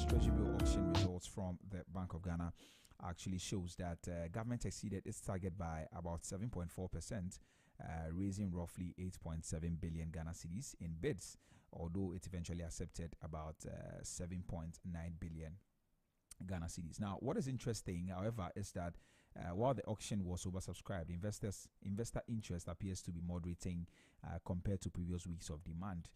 Treasury bill auction results from the Bank of Ghana actually shows that government exceeded its target by about 7.4%, raising roughly 8.7 billion Ghana cedis in bids, although it eventually accepted about 7.9 billion Ghana cedis. Now, what is interesting, however, is that while the auction was oversubscribed, investor interest appears to be moderating compared to previous weeks of demand.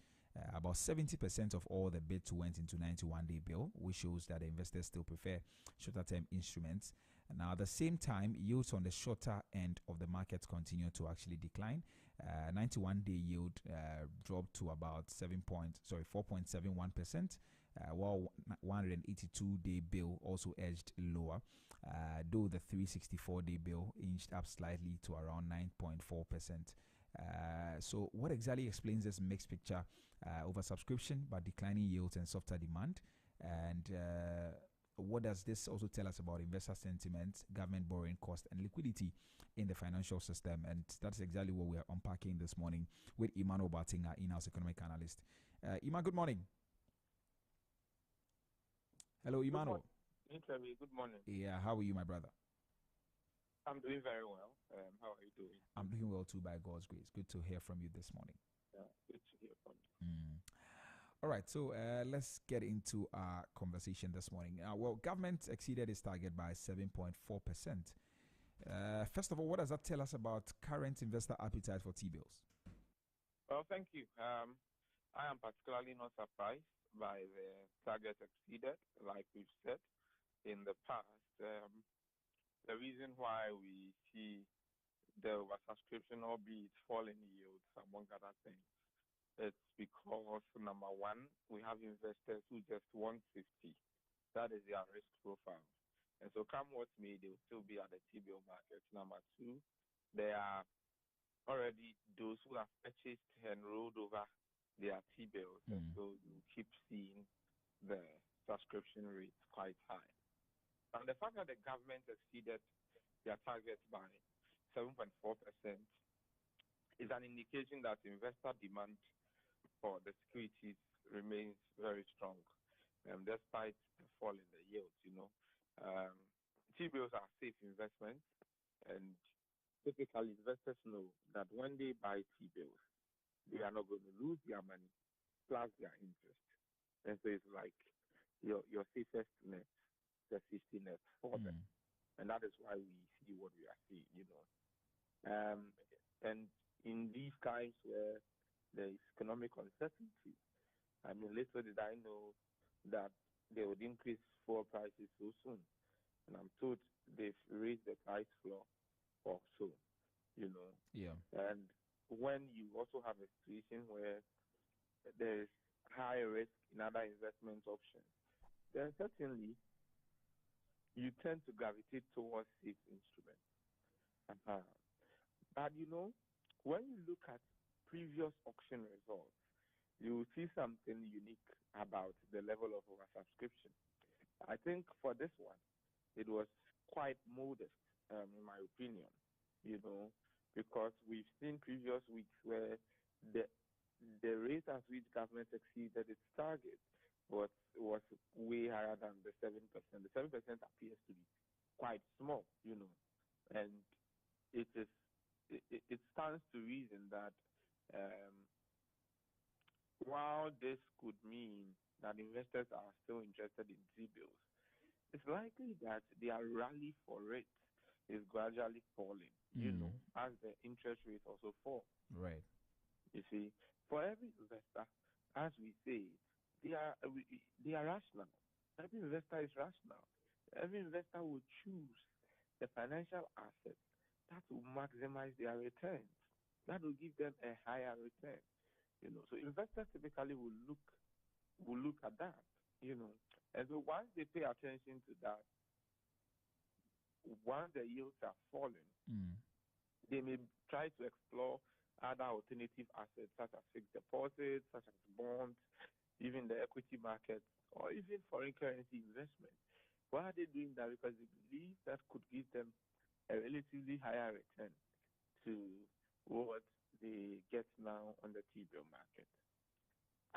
About 70% of all the bids went into 91-day bill, which shows that the investors still prefer shorter-term instruments. Now, at the same time, yields on the shorter end of the market continue to actually decline. 91-day yield dropped to about 4.71%, while 182-day bill also edged lower, though the 364-day bill inched up slightly to around 9.4%. So what exactly explains this mixed picture? Oversubscription but declining yields and softer demand, and what does this also tell us about investor sentiment, government borrowing cost, and liquidity in the financial system? And that's exactly what we are unpacking this morning with Emmanuel Batinga, in-house economic analyst. Ima, good morning. Hello, Emmanuel. Good morning. Yeah, how are you, my brother? I'm doing very well. How are you doing? I'm doing well too, by God's grace. Good to hear from you this morning. Yeah, good to hear from you. All right, so let's get into our conversation this morning. Well, government exceeded its target by 7.4%. First of all, what does that tell us about current investor appetite for T-bills? Well, thank you. I am particularly not surprised by the target exceeded, like we've said in the past. The reason why we see the oversubscription, albeit falling yields, among other things, it's because, number one, we have investors who just want safety. That is their risk profile. And so come what may, they will still be at the T-bill market. Number two, there are already those who have purchased and rolled over their T-bills. And so you keep seeing the subscription rates quite high. And the fact that the government exceeded their target by 7.4% is an indication that investor demand for the securities remains very strong, despite the fall in the yields. T-bills are safe investments, and typically investors know that when they buy T-bills, they are not going to lose their money plus their interest. And so it's like your safest net, the safety net for them. And that is why we see what we are seeing, and in these times where there is economic uncertainty, little did I know that they would increase fuel prices so soon. And I'm told they've raised the price floor also, Yeah. And when you also have a situation where there is high risk in other investment options, then certainly you tend to gravitate towards safe instruments. But when you look at previous auction results, you will see something unique about the level of oversubscription. I think for this one, it was quite modest, in my opinion, because we've seen previous weeks where the rate at which government exceeded its target was way higher than the 7%. The 7% appears to be quite small, and it stands to reason that while this could mean that investors are still interested in T-bills, it's likely that their rally for it is gradually falling, as the interest rates also fall. Right. You see, for every investor, as we say, they are rational. Every investor is rational. Every investor will choose the financial assets that will maximize their returns. That will give them a higher return. So investors typically will look at that. And so once they pay attention to that, once the yields are falling, they may try to explore other alternative assets such as fixed deposits, such as bonds, even the equity market, or even foreign currency investment. Why are they doing that? Because they believe that could give them a relatively higher return to what they get now on the T-bill market.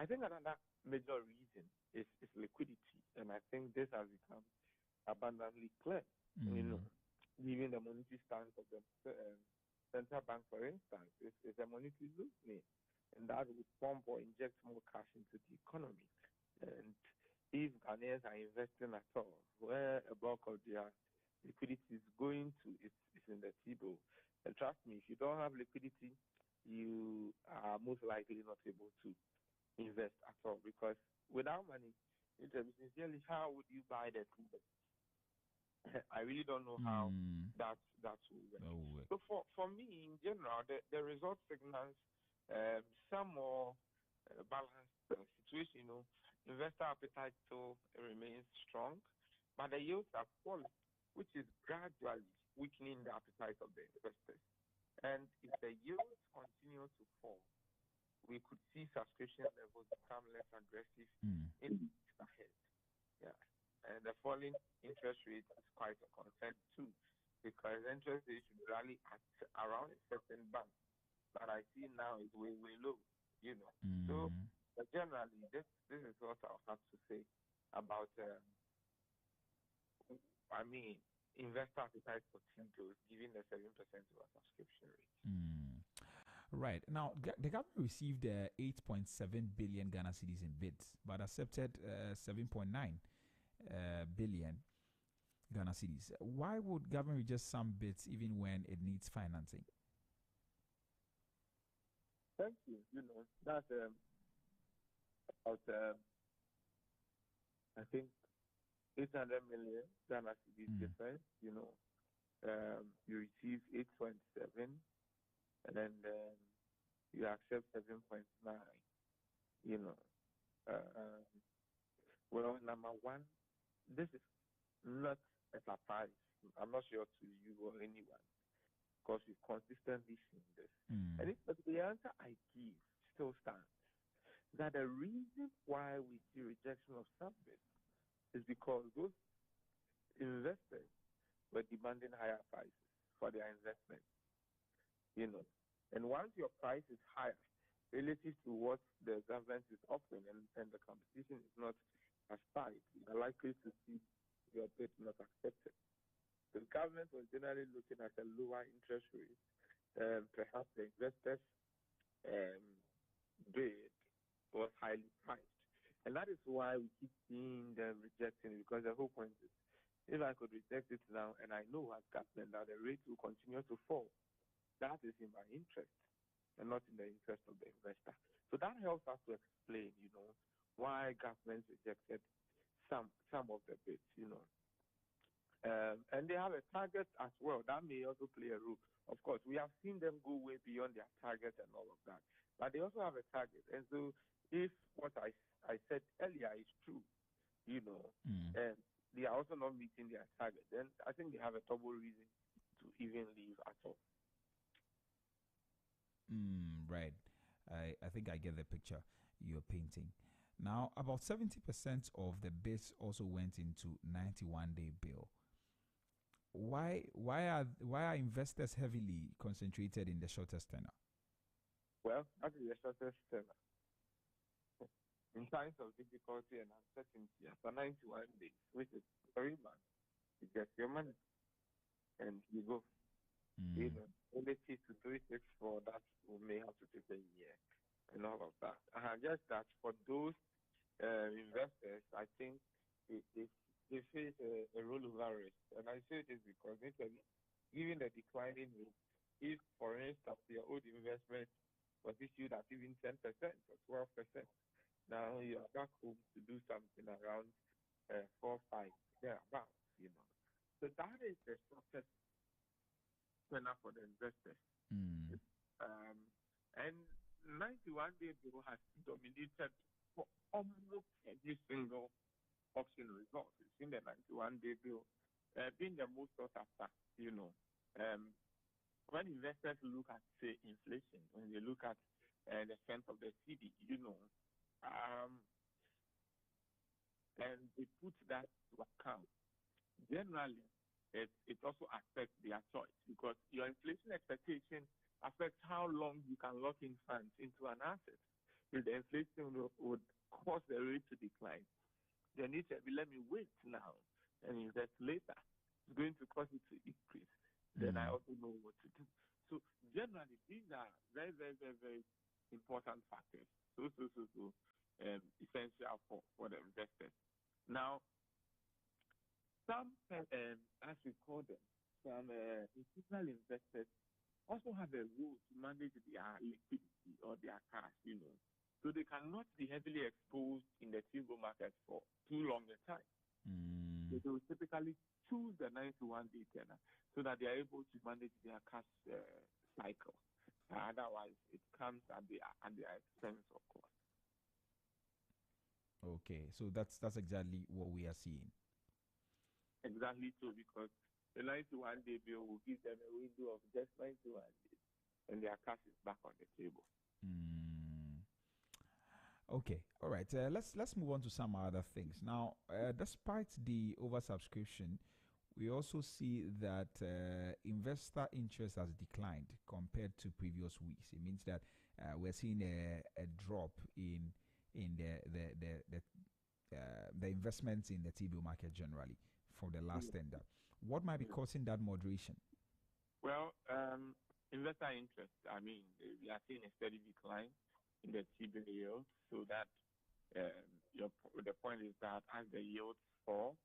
I think another major reason is liquidity. And I think this has become abundantly clear. You know, Mm. given the monetary stance of the central bank, for instance, is a monetary loosening, and that would pump or inject more cash into the economy. And if Ghanaians are investing at all, where a bulk of their liquidity is going to is in the T-bill. And trust me, if you don't have liquidity, you are most likely not able to invest at all because without money, sincerely, how would you buy the T-bill? I really don't know how Mm. that will work. That will work. So for me, in general, the result signals some more balanced situation. You know, investor appetite still remains strong, but the yields are falling, which is gradually weakening the appetite of the investors. And if the yields continue to fall, we could see subscription levels become less aggressive Mm. in the weeks ahead. Yeah. And the falling interest rate is quite a concern too, because interest rates should rally at around a certain band, but I see now is way low, you know. So Mm. generally, this is what I'll have to say about I mean investor appetite for T-bills, given the 7% of our subscription rate. Mm. Right. Now, the government received 8.7 billion Ghana cedis in bids, but accepted 7.9 billion Ghana cedis. Why would government reject some bids even when it needs financing? Thank you. You know that's about I think 800 million Ghana cedis Mm. difference. You know, you receive 8.7, and then you accept 7.9. You know, uh, well, number one, this is not a surprise. I'm not sure to you or anyone because we've consistently seen this. Mm. And but the answer I give still stands that the reason why we see rejection of service is because those investors were demanding higher prices for their investment, you know. And once your price is higher relative to what the government is offering and the competition is not as tight, you are likely to see your bid not accepted. The government was generally looking at a lower interest rate, perhaps the investors' um, bid was highly priced. And that is why we keep seeing them rejecting it, because the whole point is if I could reject it now and I know as government that the rate will continue to fall, that is in my interest and not in the interest of the investor. So that helps us to explain, you know, why governments rejected some of the bids, you know. And they have a target as well. That may also play a role. Of course, we have seen them go way beyond their target and all of that. But they also have a target. And so if what I said earlier is true, you know, Mm. and they are also not meeting their target, then I think they have a double reason to even leave at all. Mm. Right. I think I get the picture you're painting. Now, about 70% of the bids also went into 91-day bill. Why are investors heavily concentrated in the shortest tenor? Well, that is the shortest term. In times of difficulty and uncertainty, after 91 days, which is 3 months, you get your money and you go. You Mm. know, only 2 to 364, that may have to take a year and all of that. Just that for those investors, I think they face a rollover risk. And I say this because initially, given the declining rate, if, for instance, your old investment was issued at even 10% or 12%, now you are back home to do something around 4, 5, thereabouts, you know. So that is the shortest tenor for the investors. Mm. Um, and 91-day bill has dominated for almost every single auction result. It's in the 91-day bill being the most sought after, you know. Um, when investors look at, say, inflation, when they look at the strength of the CD, you know, um, and they put that to account, generally, it also affects their choice because your inflation expectation affects how long you can lock in funds into an asset. If the inflation would cause the rate to decline, then it said, let me wait now and invest later. It's going to cause it to increase. Then I Mm. also know what to do. So generally, these are very, very, very, very important factors. Essential for the investors. Now, some, as we call them, some institutional investors also have a role to manage their liquidity or their cash. So they cannot be heavily exposed in the T-bill market for too long a time. So Mm. they will typically choose the 91-day tenor so that they are able to manage their cash cycle. Otherwise, it comes at their expense, of course. Okay, so that's exactly what we are seeing. Exactly so, because the 91-day bill will give them a window of just 91 days, and their cash is back on the table. Mm. Okay, all right. Let's move on to some other things now. Despite the oversubscription, we also see that investor interest has declined compared to previous weeks. It means that we're seeing a drop in the investments in the T-bill market generally from the last tender. What might be causing that moderation? Well, investor interest, we are seeing a steady decline in the T-bill yield, so that the point is that as the yields fall,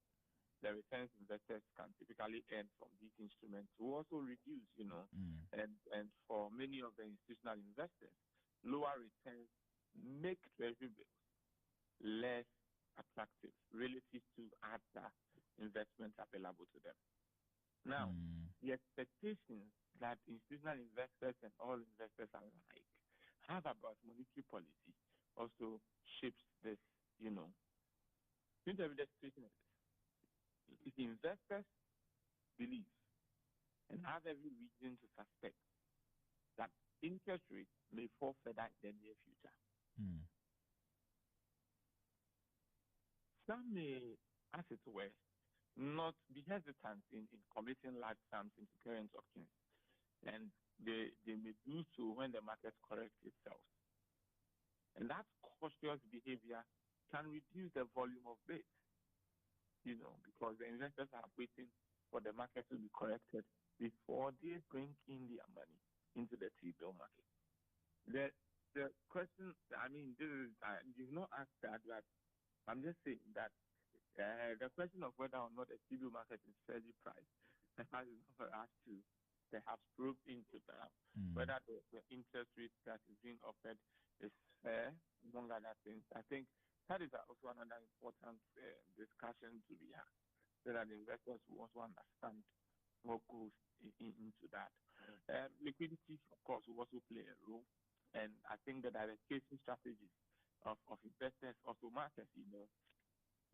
the returns investors can typically earn from these instruments will also reduce. Mm. And for many of the institutional investors, lower returns make treasury bills less attractive relative to other investments available to them. Now, Mm. the expectations that institutional investors and all investors alike have about monetary policy also shapes this. Since the situation is this, if investors believe and have every reason to suspect that interest rates may fall further in the near future, Mm. some may, as it were, not be hesitant in committing large sums into current options, and they may do so when the market corrects itself. And that cautious behavior can reduce the volume of bids, because the investors are waiting for the market to be corrected before they bring in their money into the T-bill market. The question, this is, you've not asked that, but I'm just saying that the question of whether or not the T-bill market is fairly priced is not for us to perhaps probe into now. Mm. Whether the interest rate that is being offered is fair, among other things. I think that is also another important discussion to be had, so that investors will also understand what goes into that. Liquidity, of course, will also play a role, and I think the diversification strategies of investors also matters.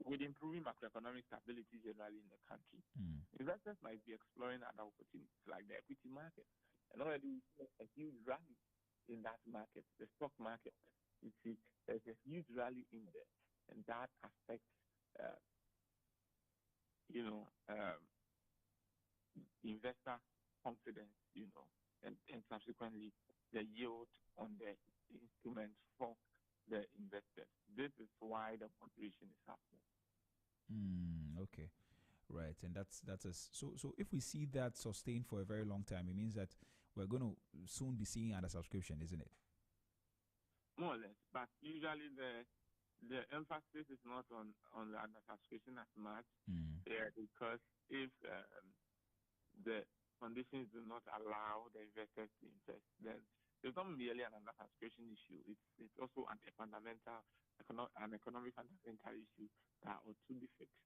With improving macroeconomic stability generally in the country, Mm. investors might be exploring other opportunities like the equity market. And already we see a huge rally in that market, the stock market. You see, there's a huge rally in there, and that affects, investor confidence, and subsequently the yield on the instruments for the investors. This is why the moderation is happening. Okay, right, and so if we see that sustained for a very long time, it means that we're going to soon be seeing under subscription, isn't it? More or less, but usually the emphasis is not on the under subscription as much, because if the conditions do not allow the investors to invest, then it's not merely an under subscription issue. It's also an economic fundamental issue that ought to be fixed.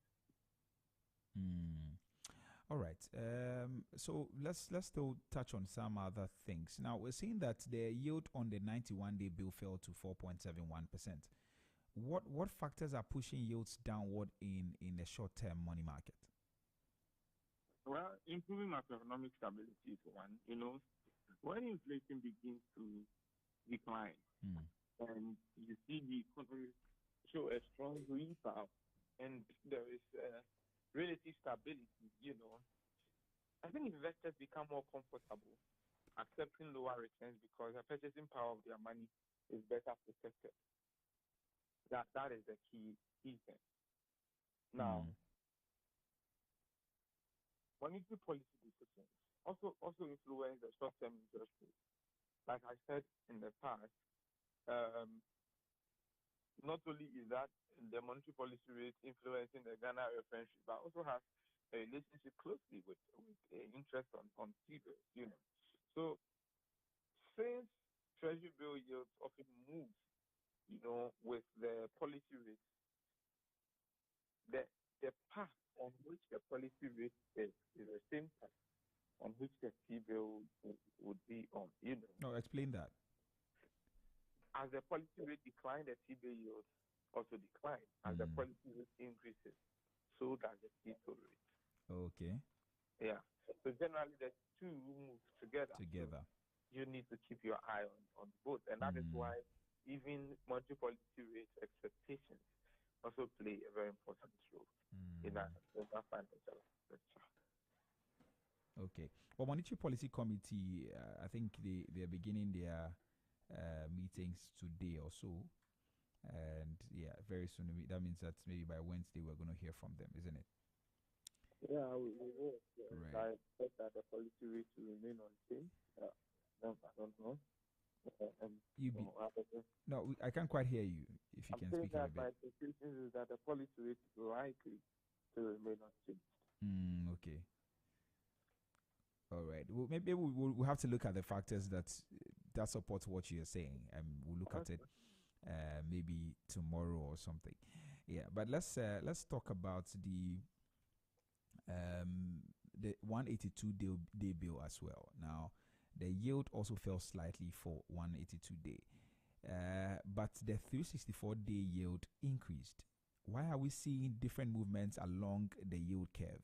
All right. So let's still touch on some other things. Now we're seeing that the yield on the 91-day bill fell to 4.71%. What factors are pushing yields downward in the short-term money market? Well, improving macroeconomic stability is one. When inflation begins to decline, and you see the economy show a strong rebound, and there is relative stability, I think investors become more comfortable accepting lower returns because the purchasing power of their money is better protected. That is the key thing. Now, Mm. monetary policy decisions also influence the short-term interest rate. Like I said in the past, um, not only is that the monetary policy rate influencing the Ghana reference rate, but also has a relationship closely with interest on T-bills, So since treasury bill yields often move, with the policy rate, the the path on which the policy rate is the same path on which the T-bill would be on. No, explain that. As the policy rate decline, the T-bill yield also decline. As the Mm. policy rate increases, so does the T-bill rate. Okay. Yeah. So generally, the two move together. So Together. you need to keep your eye on both, and that is Mm. why even monetary policy rate expectations also play a very important role Mm. in our financial structure. Okay. Well, Monetary Policy Committee, I think they're beginning their meetings today or so. And yeah, very soon. That means that maybe by Wednesday we're going to hear from them, isn't it? Yeah, we will. Yes. Right. I expect that the policy rate will remain unchanged. No, I don't know. Um, You be no, I can't quite hear you. If you I'm can saying speak up a that bit. my expectation is that the policy rate is likely to remain unchanged. Okay. All right. Well, maybe we'll have to look at the factors that support what you're saying, and we'll look at it maybe tomorrow or something. Yeah. But let's talk about um, the 182 day bill as well. Now, the yield also fell slightly for 182 day, but the 364 day yield increased. Why are we seeing different movements along the yield curve?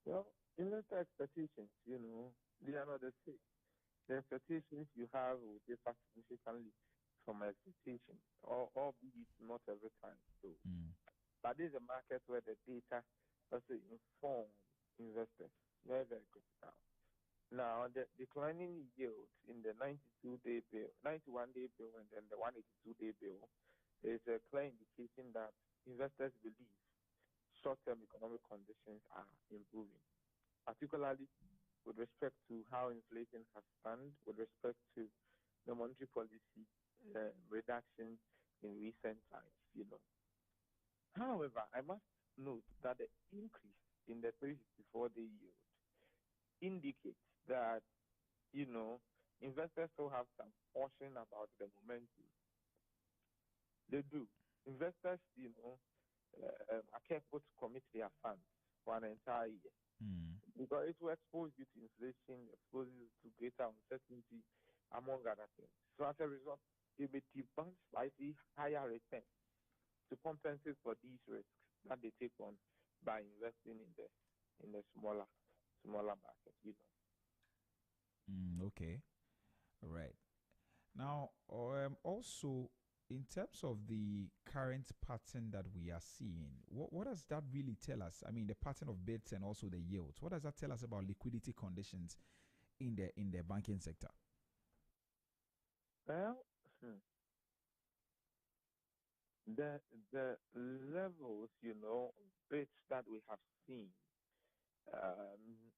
Well, investor expectations, they are not the same. The expectations you have will differ significantly from expectations, or albeit not every time. So, Mm. but this is a market where the data also inform investors. Very, very critical. Now, the declining yield in the 92-day bill, 91-day bill, and then the 182-day bill is a clear indication that investors believe short-term economic conditions are improving, particularly with respect to how inflation has stand, with respect to the monetary policy reduction in recent times. However, I must note that the increase in the 364-day yield indicates that, investors still have some caution about the momentum. They do. Investors, are careful to commit their funds for an entire year Mm. because it will expose you to inflation, expose you to greater uncertainty, among other things. So as a result, they may demand slightly higher returns to compensate for these risks that they take on by investing in the smaller market. Okay. All right. Now, also in terms of the current pattern that we are seeing, what does that really tell us? I mean, the pattern of bids and also the yields. What does that tell us about liquidity conditions in the banking sector? Well, the the levels, bids that we have seen um,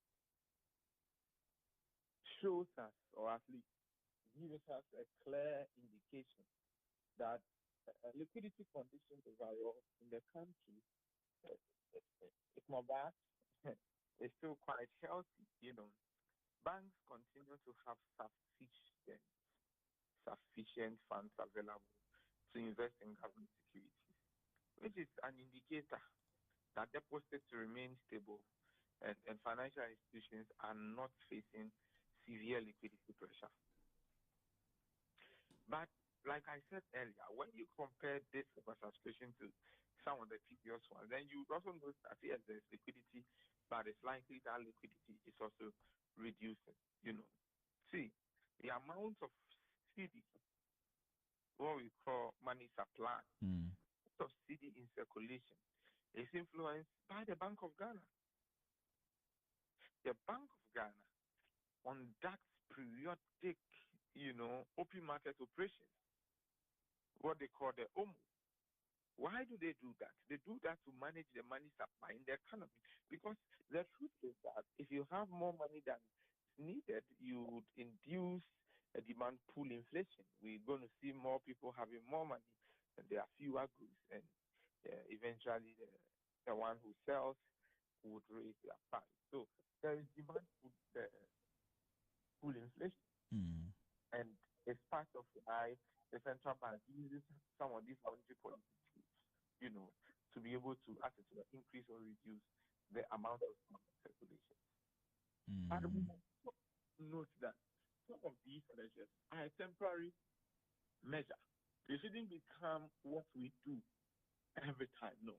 shows us, or at least gives us a clear indication that liquidity conditions overall in the country, uh, if not bad, is still quite healthy. Banks continue to have sufficient funds available to invest in government securities, which is an indicator that deposits remain stable and financial institutions are not facing severe liquidity pressure. But like I said earlier, when you compare this oversubscription to some of the previous ones, then you also notice that yes, there's liquidity, but it's likely that liquidity is also reducing. See, the amount of CD, what we call money supply, Mm. of CD in circulation, is influenced by the Bank of Ghana. The Bank of Ghana conducts periodic, open market operations, what they call the OMO. Why do they do that? They do that to manage the money supply in the economy. Because the truth is that if you have more money than is needed, you would induce a demand pull inflation. We're going to see more people having more money, and there are fewer goods, and eventually the one who sells would raise their price. So there is demand pull inflation, Mm. and it's part of why the central bank uses some of these monetary policy tools, to be able to actually increase or reduce the amount of circulation. And we Mm. must note that some of these measures are a temporary measure. They shouldn't become what we do every time. No,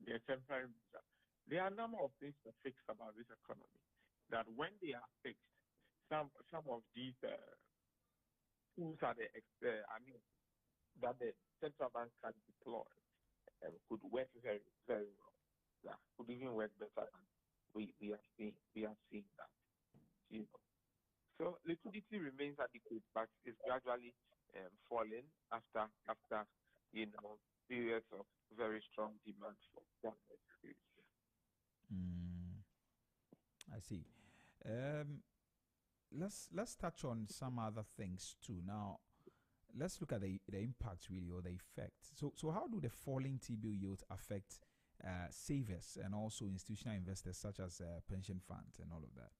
they're temporary measure. There are a number of things to fix about this economy that when they are fixed, some of these tools are that the central bank can deploy could work very, very well. Yeah, could even work better than we are seeing that. You know. So liquidity remains adequate, but it's gradually falling after periods of very strong demand for government security. Mm. I see. Um, let's touch on some other things too. Now, let's look at the impact really or the effect. So how do the falling T-bill yields affect savers and also institutional investors such as pension funds and all of that?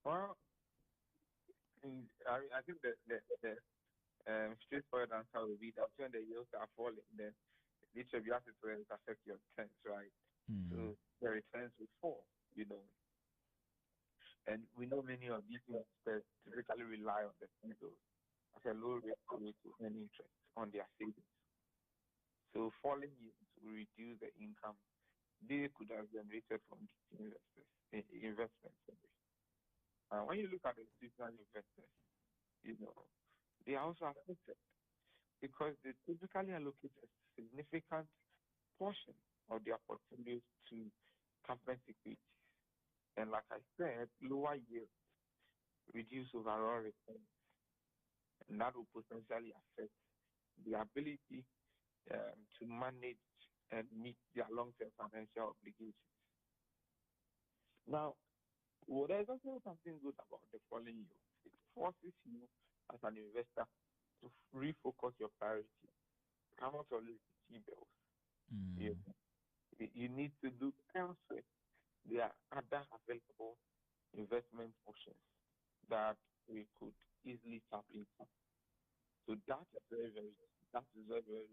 Well, I think the straightforward answer will be that when the yields are falling, then literally assets will affect your returns, right? Mm. So the returns will fall, you know. And we know many of these investors typically rely on the T-bills as a low risk way to earn interest on their savings. So falling yields will reduce the income they could have generated from these investments. When you look at the institutional investors, you know, they are also affected because they typically allocate a significant portion of their portfolios to government securities. And like I said, lower yields reduce overall returns, and that will potentially affect the ability to manage and meet their long-term financial obligations. Now, there's also something good about the falling yield. It forces you as an investor to refocus your priority. How much of these T-bills? You, Mm. you need to look elsewhere. There are other available investment options that we could easily tap into. So that is very, very, very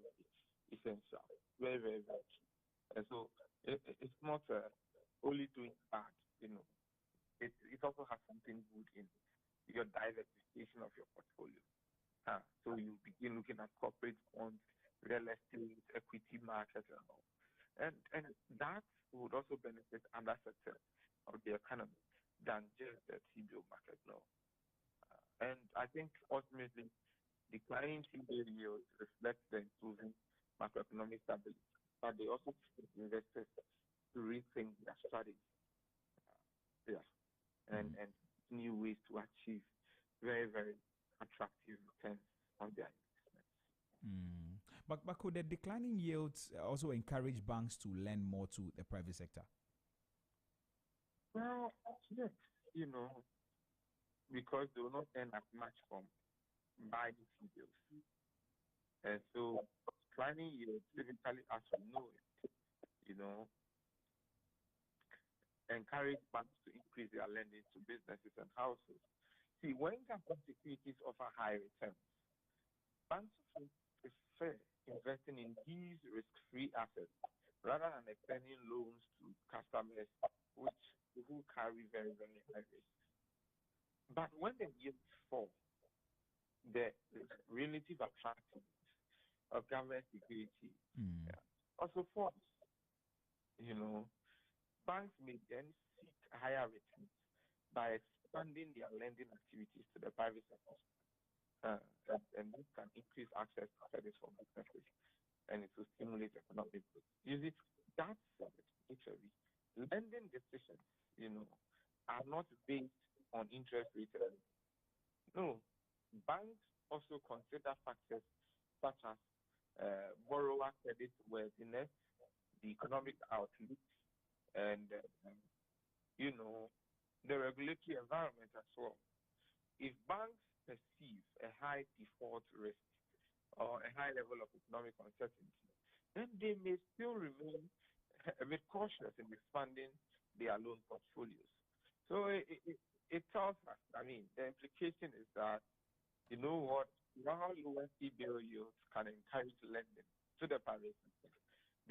essential. Very, very, very key. And so it's not only doing bad, you know. It also has something good in your diversification of your portfolio. So you begin looking at corporate bonds, real estate, equity markets, and all. And that would also benefit other sectors of the economy than just the T-bill market now. And I think ultimately declining T-bill yields reflect the improving macroeconomic stability, but they also push investors to rethink their strategy. Yeah, Mm. and new ways to achieve very, very attractive returns on their investments. Mm. But could the declining yields also encourage banks to lend more to the private sector? Well, yes, you know, because they will not earn as much from buying T-bills. And so declining yields, typically, as we know it, you know, encourage banks to increase their lending to businesses and households. See, when government securities offer high returns, banks often prefer investing in these risk-free assets rather than extending loans to customers which who carry very, very high risk. But when the yields fall, the relative attractiveness of government security Mm. also falls. You know, banks may then seek higher returns by expanding their lending activities to the private sector. And this can increase access to credit for businesses and it will stimulate economic growth. You see, that said, actually, lending decisions, you know, are not based on interest rates alone. No, banks also consider factors such as borrower credit worthiness, the economic outlook, and you know, the regulatory environment as well. If banks perceive a high default risk or a high level of economic uncertainty, then they may still remain a bit cautious in expanding their loan portfolios. So it tells us, I mean, the implication is that, you know what, while lower T-bill yields can encourage lending to the private sector,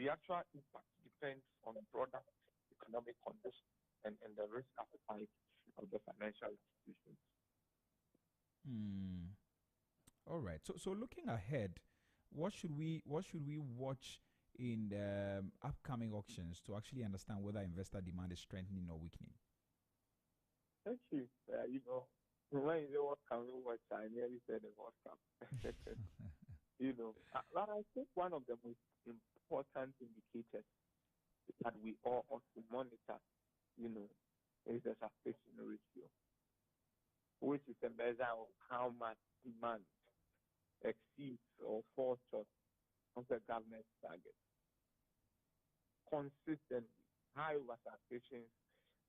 the actual impact depends on broader economic conditions and the risk appetite of the financial institutions. Hmm. All right. So looking ahead, what should we watch in the upcoming auctions to actually understand whether investor demand is strengthening or weakening? Thank you. When you say what can we watch, I nearly said the World Cup. But I think one of the most important indicators that we all ought to monitor, you know, is the suspicion ratio, which is a measure of how much demand exceeds or falls short of the government's target. Consistently, high oversubscriptions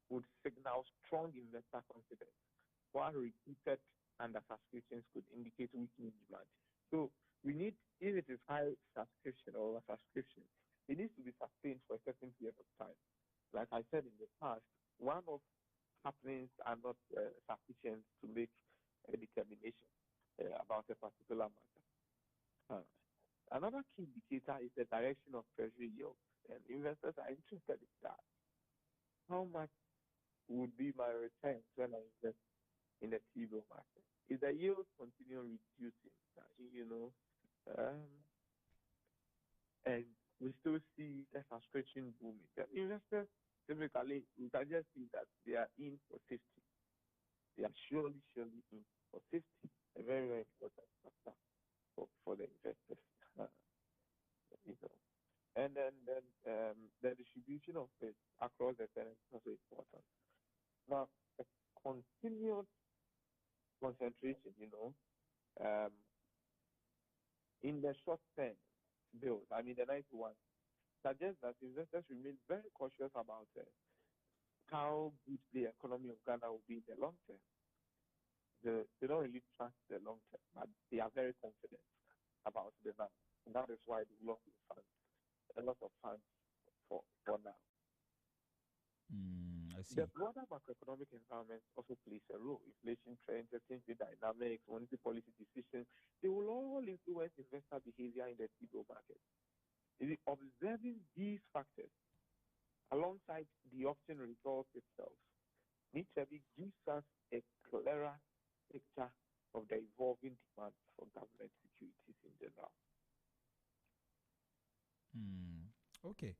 would signal strong investor confidence, while repeated undersubscriptions could indicate weakening demand. So we need, if it is high subscription or oversubscription, it needs to be sustained for a certain period of time. Like I said in the past, one of happenings are not sufficient to make a determination about a particular matter. Another key indicator is the direction of treasury yield, and investors are interested in that. How much would be my returns when I invest in the T-bill market? If the yields continue reducing, um, and we still see the subscription booming, then investors typically, we can just see that they are in for safety. They are surely in for safety. A very, very important factor for the investors. you know. And then the distribution of it across the tenants is also important. Now, a continued concentration, um, in the short term bills, I mean the 91, suggests that investors remain very cautious about how good the economy of Ghana will be in the long term. They don't really trust the long term, but they are very confident about the now. And that is why they lock in funds, a lot of funds for now. I see. The broader macroeconomic environment also plays a role. Inflation trends, exchange rate dynamics, monetary policy decisions, they will all influence investor behavior in the T-bill market. Observing these factors alongside the auction results itself gives us a clearer picture of the evolving demand for government securities in general. Okay.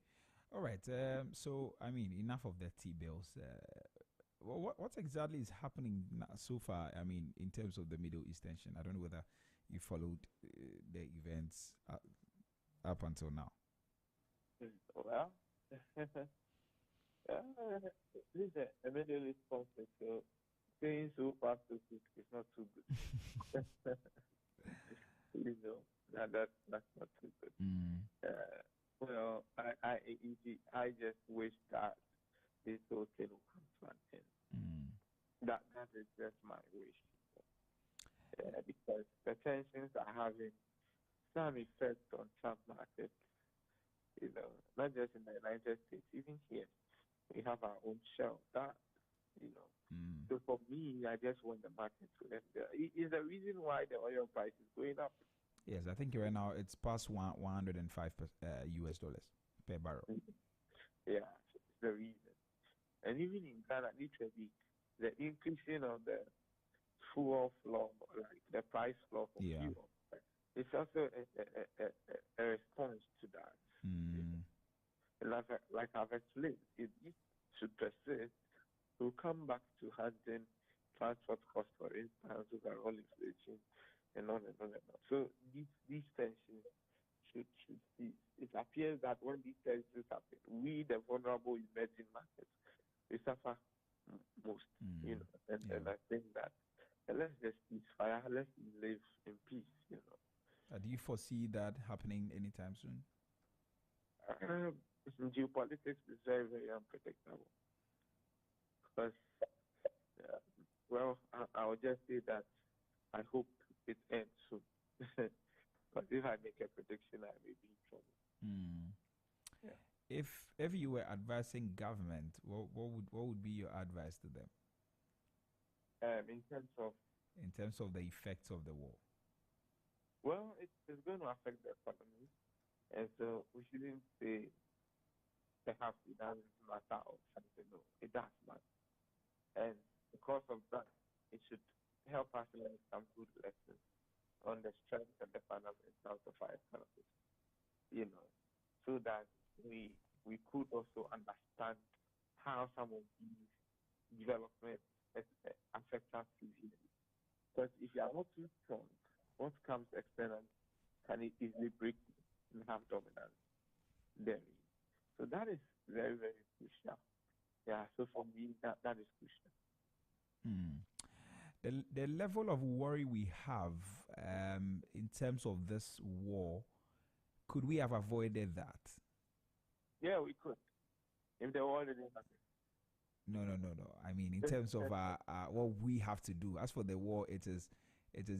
All right. So, I mean, enough of the T-bills. What exactly is happening so far? I mean, in terms of the Middle East tension, I don't know whether you followed the events up until now. Well, this is a Middle East conflict, so saying so fast is not too good. That's not too good. Well, I just wish that this whole thing will come to an end. That is just my wish. Because the tensions are having some effect on some markets, not just in the United States, even here. We have our own shell. So for me, I just want the market to end there. It is the reason why the oil price is going up. Yes, I think right now it's past 105 US dollars per barrel. Yeah, it's the reason. And even in Ghana, literally, the increasing of the fuel floor, like the price floor for fuel, it's also a response to that. Like I've explained, if it should persist, we'll come back to handling transport costs, for instance, overall inflation, and on and on and on. So these tensions should cease. It appears that when these tensions happen, we, the vulnerable emerging markets, we suffer most. And I think that let's just cease fire, let's live in peace. Do you foresee that happening anytime soon? Uh, Geopolitics is very, very unpredictable because, uh, well, I would just say that I hope it ends soon. But if I make a prediction, I may be in trouble. Hmm. Yeah. If you were advising government, what would be your advice to them In terms of, in terms of the effects of the war? well, it's going to affect the economy, and so we shouldn't say perhaps it doesn't matter or something. No, it does matter, and because of that, it should help us learn some good lessons on the strength and the fundamentals of our economy. So that we could also understand how some of these developments affect us severely. Because if you are not too strong, what comes externally can easily break you and have dominance therein. So that is very, very crucial. Yeah, so for me, that is crucial. Hmm. The level of worry we have in terms of this war, could we have avoided that? Yeah, we could. If the war didn't happen. No, no, no, no. I mean, in terms of what we have to do. As for the war, it is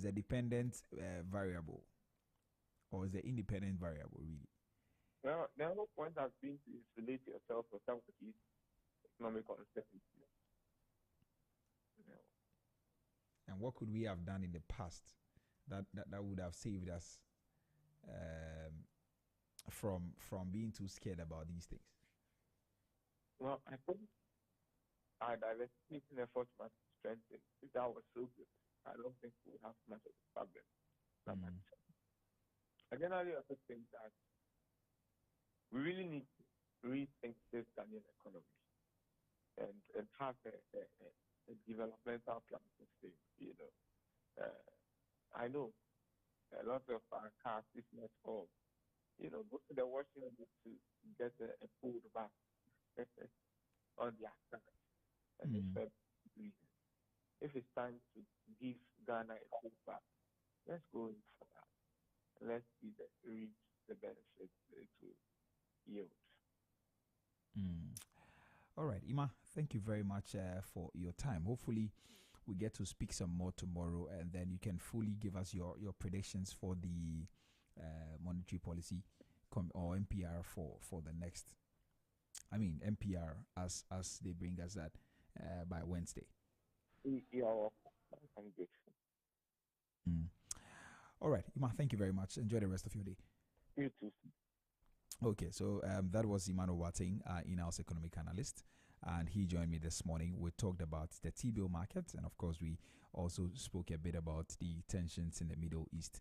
a dependent variable, or is it independent variable really? Well, the whole point has been to isolate yourself from some of these economic uncertainties. You know. And what could we have done in the past that would have saved us um, from being too scared about these things? Well, I think our diversification effort must be strengthened. If that was so good, I don't think we would have much of a problem. Mm. I generally also think that we really need to rethink this Ghanaian economy and have a developmental plan to stay. Uh, I know a lot of our cars, if not all, go to the washing room to get a food back on their cars. And it's Mm. for reason. If it's time to give Ghana a food back, let's go in for that. Let's see reap the benefits it will yield. Mm. All right, Ima, thank you very much for your time. Hopefully, we get to speak some more tomorrow, and then you can fully give us your predictions for the monetary policy or MPR for the next. I mean MPR as they bring us that by Wednesday. You are welcome. I'm grateful. Mm. All right, Ima, thank you very much. Enjoy the rest of your day. You too. Okay, so that was Emmanuel Watting, in-house economic analyst, and he joined me this morning. We talked about the T-bill market, and of course, we also spoke a bit about the tensions in the Middle East.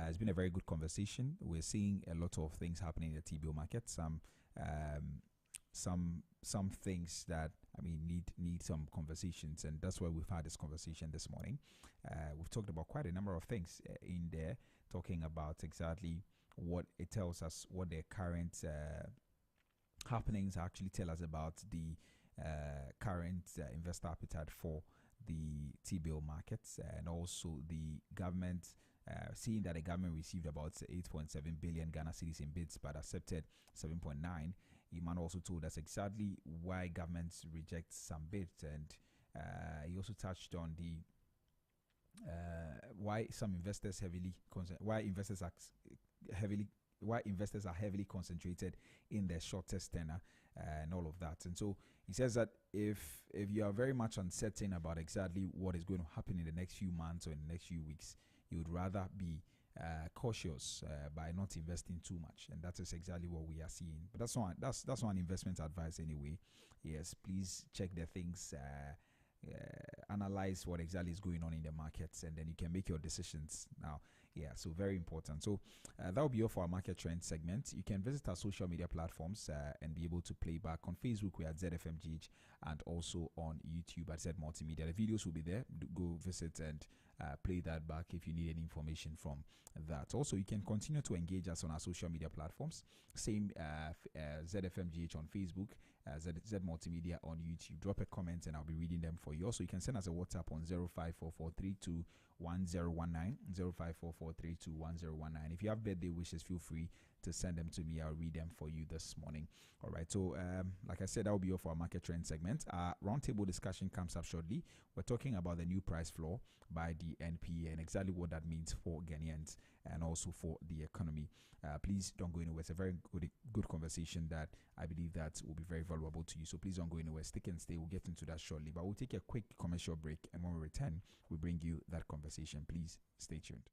It's been a very good conversation. We're seeing a lot of things happening in the T-bill market. Some things that need some conversations, and that's why we've had this conversation this morning. We've talked about quite a number of things in there, talking about exactly what it tells us, what the current happenings actually tell us about the current investor appetite for the T-bill markets, and also the government, seeing that the government received about 8.7 billion Ghana cedis in bids but accepted 7.9. Iman also told us exactly why governments reject some bids, and he also touched on the why some investors why investors are heavily concentrated in their shortest tenor, and all of that. And so he says that if you are very much uncertain about exactly what is going to happen in the next few months or in the next few weeks, you would rather be cautious by not investing too much, and that is exactly what we are seeing. But that's one investment advice anyway. Yes, please check the things. Analyze what exactly is going on in the markets, and then you can make your decisions now. Yeah, so very important. So that will be all for our market trend segment. You can visit our social media platforms and be able to play back on Facebook. We are at ZFMGH, and also on YouTube at Z Multimedia. The videos will be there. Go visit and play that back if you need any information from that. Also, you can continue to engage us on our social media platforms. Same ZFMGH on Facebook, Z Multimedia on YouTube. Drop a comment and I'll be reading them for you. Also, you can send us a WhatsApp on 0544321019, 0544321019. If you have birthday wishes, feel free to send them to me. I'll read them for you this morning. All right. So, like I said, that will be all for our market trend segment. Our roundtable discussion comes up shortly. We're talking about the new price floor by the NPA and exactly what that means for Ghanaians and also for the economy. Please don't go anywhere. It's a very good conversation that I believe that will be very valuable to you. So please don't go anywhere. Stick and stay. We'll get into that shortly. But we'll take a quick commercial break, and when we return, we'll bring you that conversation. Please stay tuned.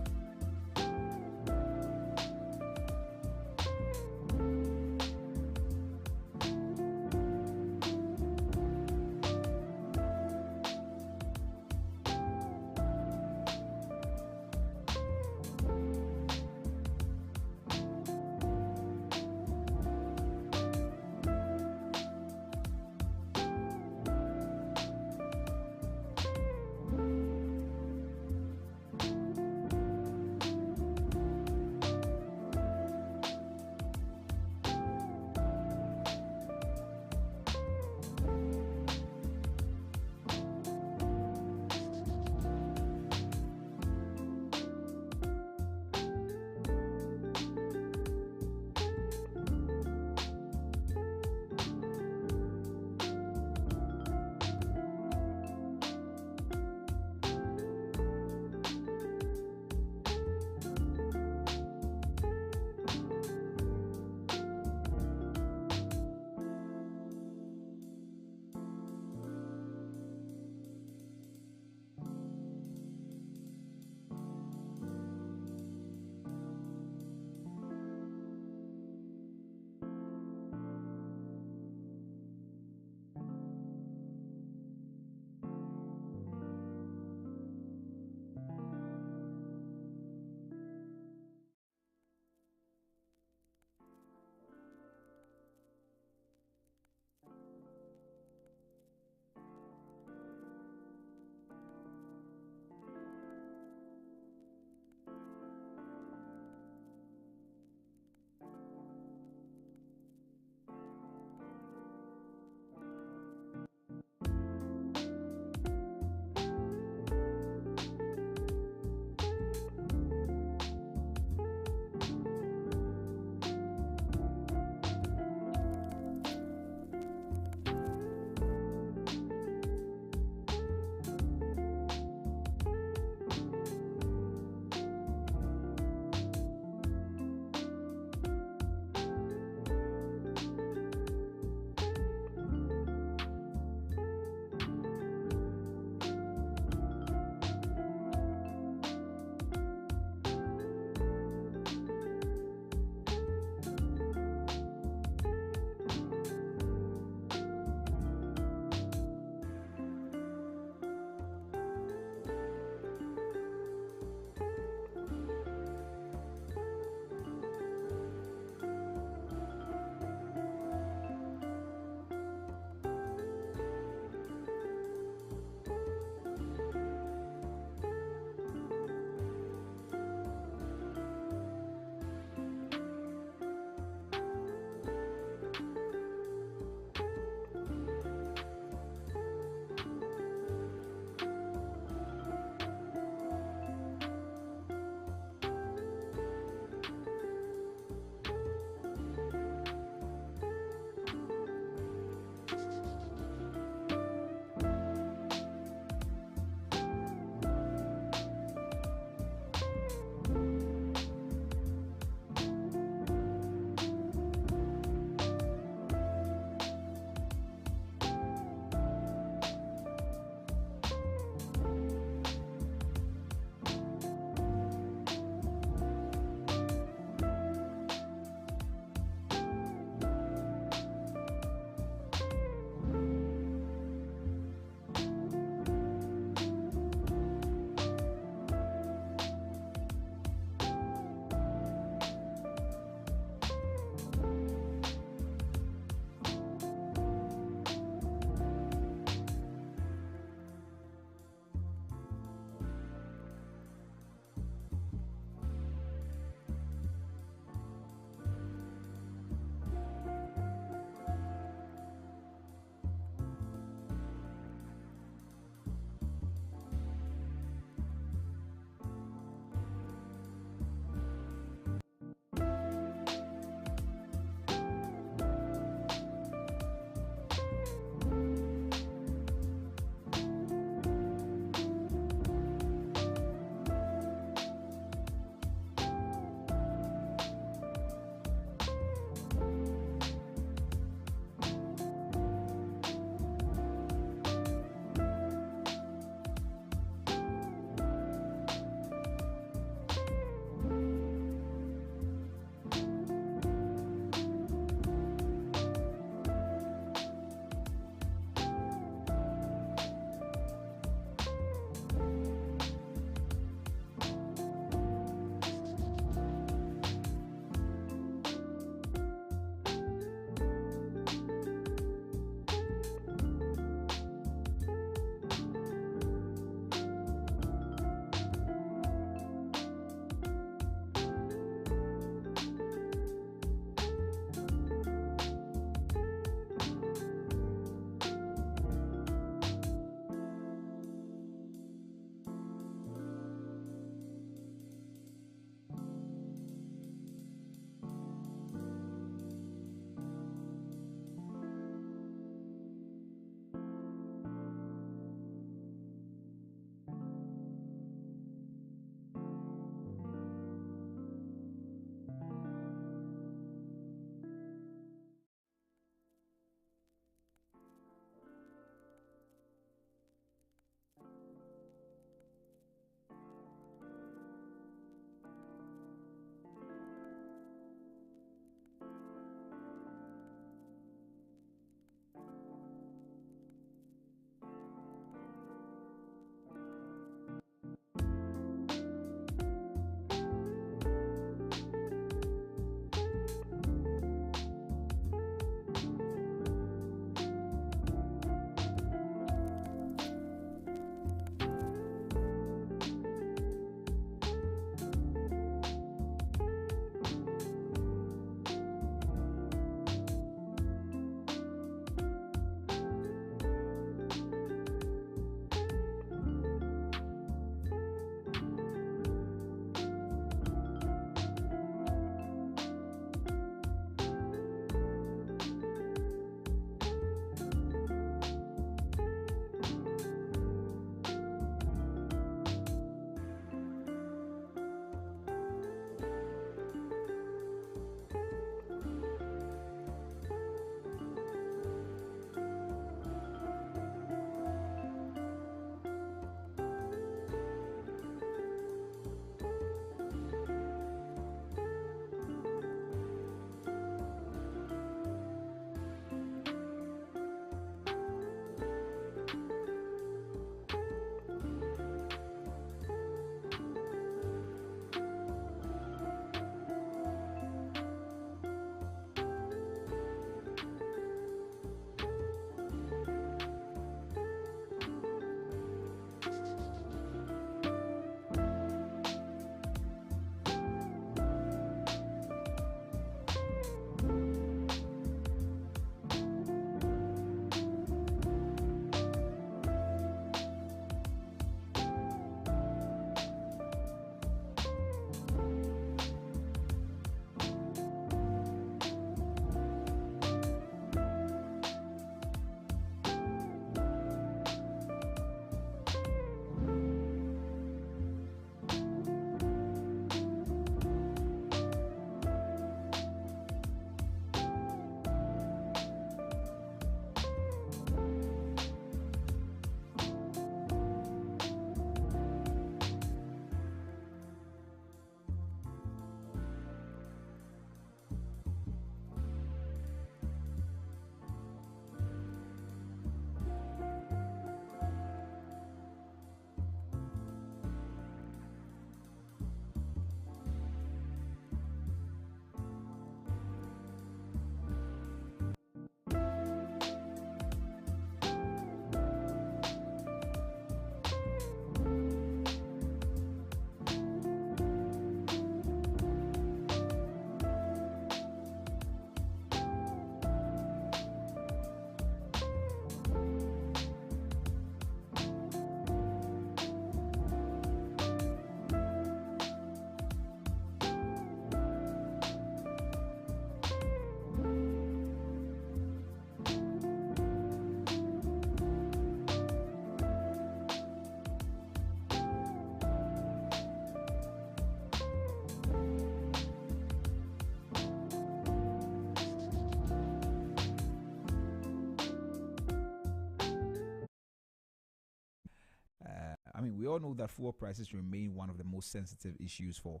we all know that fuel prices remain one of the most sensitive issues for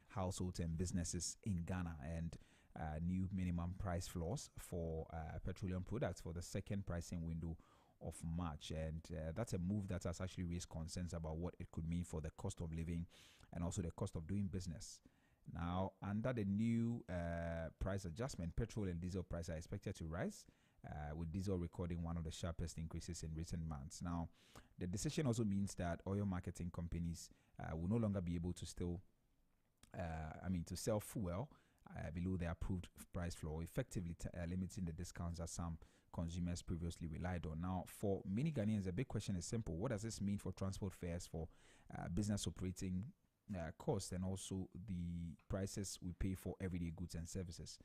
households and businesses in Ghana, and new minimum price floors for petroleum products for the second pricing window of March. And that's a move that has actually raised concerns about what it could mean for the cost of living and also the cost of doing business. Now, under the new price adjustment, petrol and diesel prices are expected to rise, with diesel recording one of the sharpest increases in recent months. Now, the decision also means that oil marketing companies will no longer be able to to sell fuel below the approved price floor, effectively limiting the discounts that some consumers previously relied on. Now, for many Ghanaians, the big question is simple: what does this mean for transport fares, for business operating costs, and also the prices we pay for everyday goods and services?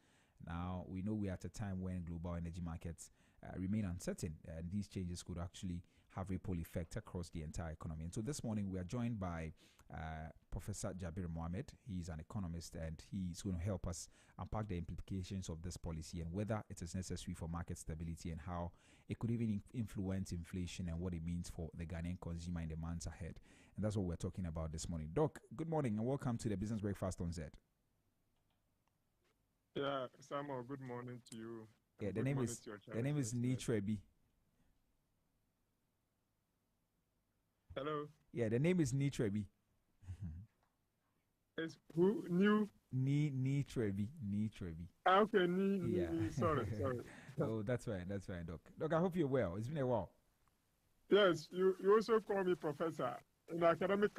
Now, we know we are at a time when global energy markets remain uncertain, and these changes could actually have ripple effect across the entire economy. And so this morning we are joined by Professor Jabir Mohammed. He's an economist, and he's going to help us unpack the implications of this policy and whether it is necessary for market stability and how it could even influence inflation and what it means for the Ghanaian consumer in the months ahead. And that's what we're talking about this morning. Doc, good morning and welcome to the Business Breakfast on Zed. Yeah, Samuel, good morning to you. Yeah, the name is Nitrebi. Hello. Yeah, the name is Nitrebi. It's who? New? Nitrebi. Okay, yeah. Sorry. Oh, that's fine, Doc. Doc, I hope you're well. It's been a while. Yes, you also call me professor. In academic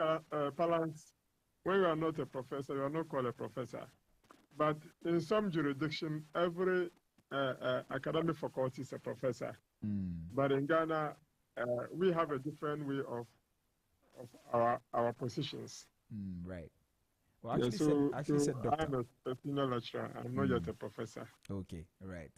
parlance, when you are not a professor, you are not called a professor. But in some jurisdiction, every academic faculty is a professor. But in Ghana, we have a different way of our positions. Right. Well, actually, said doctor. I'm a senior lecturer. I'm not yet a professor. Okay, right.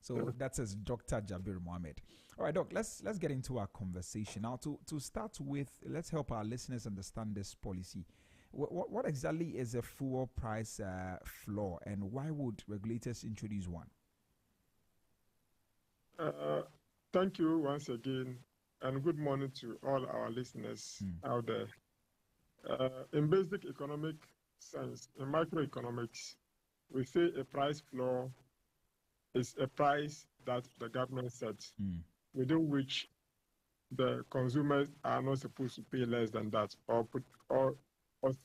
So that says Dr. Jabir Mohammed. All right, Doc, let's get into our conversation. Now, to start with, let's help our listeners understand this policy. What exactly is a fuel price floor, and why would regulators introduce one? Thank you once again, and good morning to all our listeners out there. In basic economic sense, in microeconomics, we say a price floor is a price that the government sets, within which the consumers are not supposed to pay less than that, or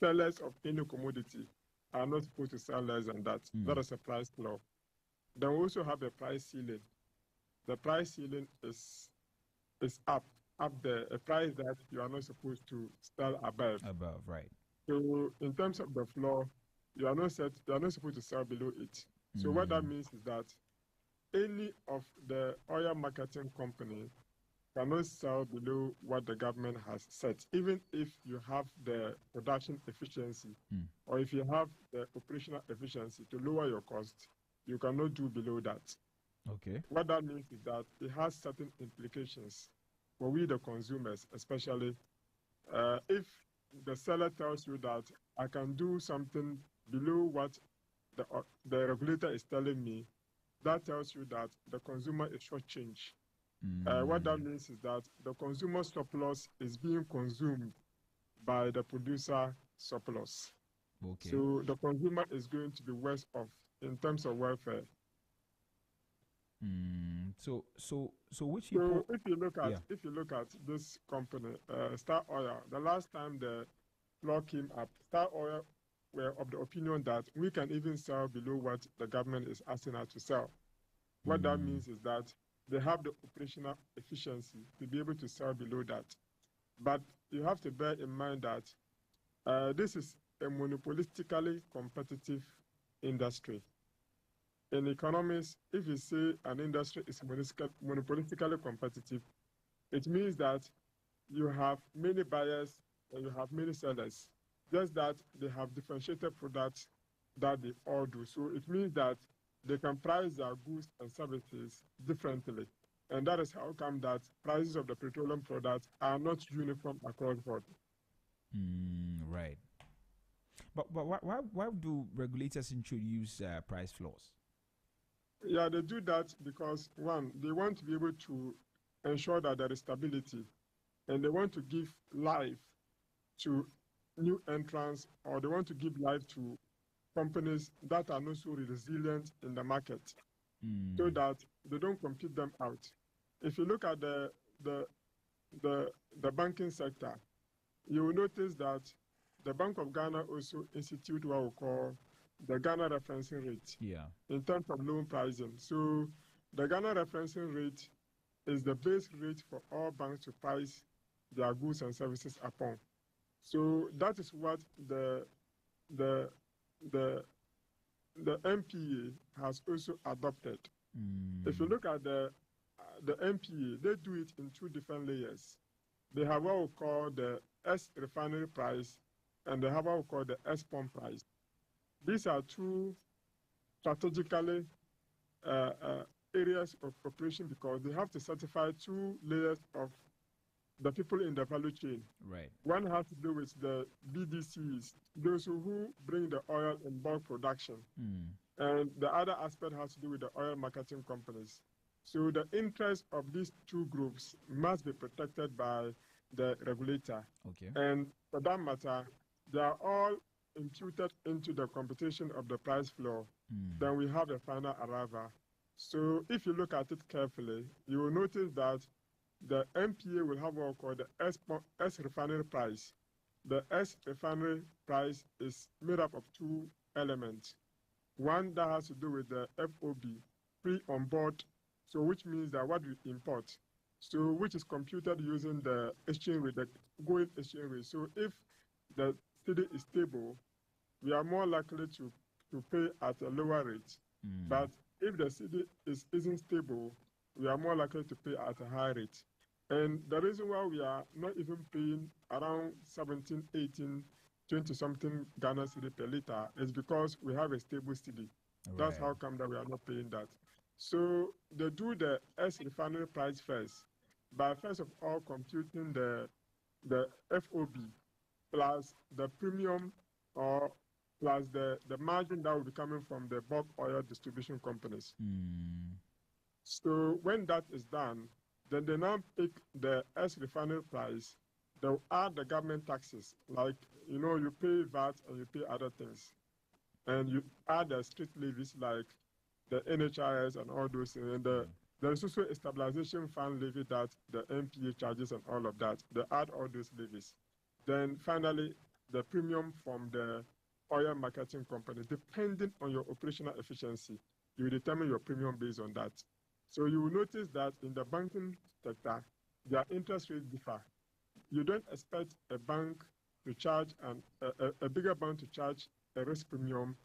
sellers of any commodity are not supposed to sell less than that. That is a price floor. Then we also have a price ceiling. The price ceiling is up there, a price that you are not supposed to sell above. Above, right. So in terms of the floor, you are not supposed to sell below it. So what that means is that any of the oil marketing company cannot sell below what the government has set, even if you have the production efficiency or if you have the operational efficiency to lower your cost, you cannot do below that. Okay. What that means is that it has certain implications for we, the consumers, especially if the seller tells you that I can do something below what the regulator is telling me, that tells you that the consumer is shortchanged. What that means is that the consumer surplus is being consumed by the producer surplus. Okay. So the consumer is going to be worse off in terms of welfare. So which people? So if you look at this company, Star Oil, the last time the law came up, Star Oil were of the opinion that we can even sell below what the government is asking us to sell. What that means is that they have the operational efficiency to be able to sell below that. But you have to bear in mind that this is a monopolistically competitive industry. In economics, if you say an industry is monopolistically competitive, it means that you have many buyers and you have many sellers, just that they have differentiated products that they all do. So it means that they can price their goods and services differently. And that is how come that prices of the petroleum products are not uniform across the board. Right. But why do regulators introduce price floors? Yeah, they do that because, one, they want to be able to ensure that there is stability, and they want to give life to new entrants, or they want to give life to companies that are not so resilient in the market, so that they don't compete them out. If you look at the the banking sector, you will notice that the Bank of Ghana also institute what we call the Ghana referencing rate in terms of loan pricing. So the Ghana referencing rate is the base rate for all banks to price their goods and services upon. So that is what the MPA has also adopted. If you look at the MPA, they do it in two different layers. They have what we call the S refinery price, and they have what we call the S pump price. These are two strategically areas of operation, because they have to satisfy two layers of the people in the value chain. Right. One has to do with the BDCs, those who bring the oil in bulk production. And the other aspect has to do with the oil marketing companies. So the interests of these two groups must be protected by the regulator. Okay. And for that matter, they are all imputed into the computation of the price floor. Then we have the final arrival. So if you look at it carefully, you will notice that the MPA will have what we call the S refinery price. The S refinery price is made up of two elements. One that has to do with the FOB, free on board, so which means that what we import, so which is computed using the exchange rate, the going exchange rate. So if the cedi is stable, we are more likely to pay at a lower rate. But if the cedi isn't stable, we are more likely to pay at a high rate. And the reason why we are not even paying around 17, 18, 20 something Ghana cedi per liter is because we have a stable cedi. Right. That's how come that we are not paying that. So they do the S refinery price first, by first of all computing the FOB plus the premium, or plus the margin that will be coming from the bulk oil distribution companies. So when that is done, then they now pick the S refinery price. They'll add the government taxes, like, you pay VAT and you pay other things. And you add the street levies like the NHIS and all those things. And there's also a stabilization fund levy that the MPA charges and all of that. They add all those levies. Then finally, the premium from the oil marketing company. Depending on your operational efficiency, you determine your premium based on that. So you will notice that in the banking sector, their interest rates differ. You don't expect a bank to charge a bigger bank to charge a risk premium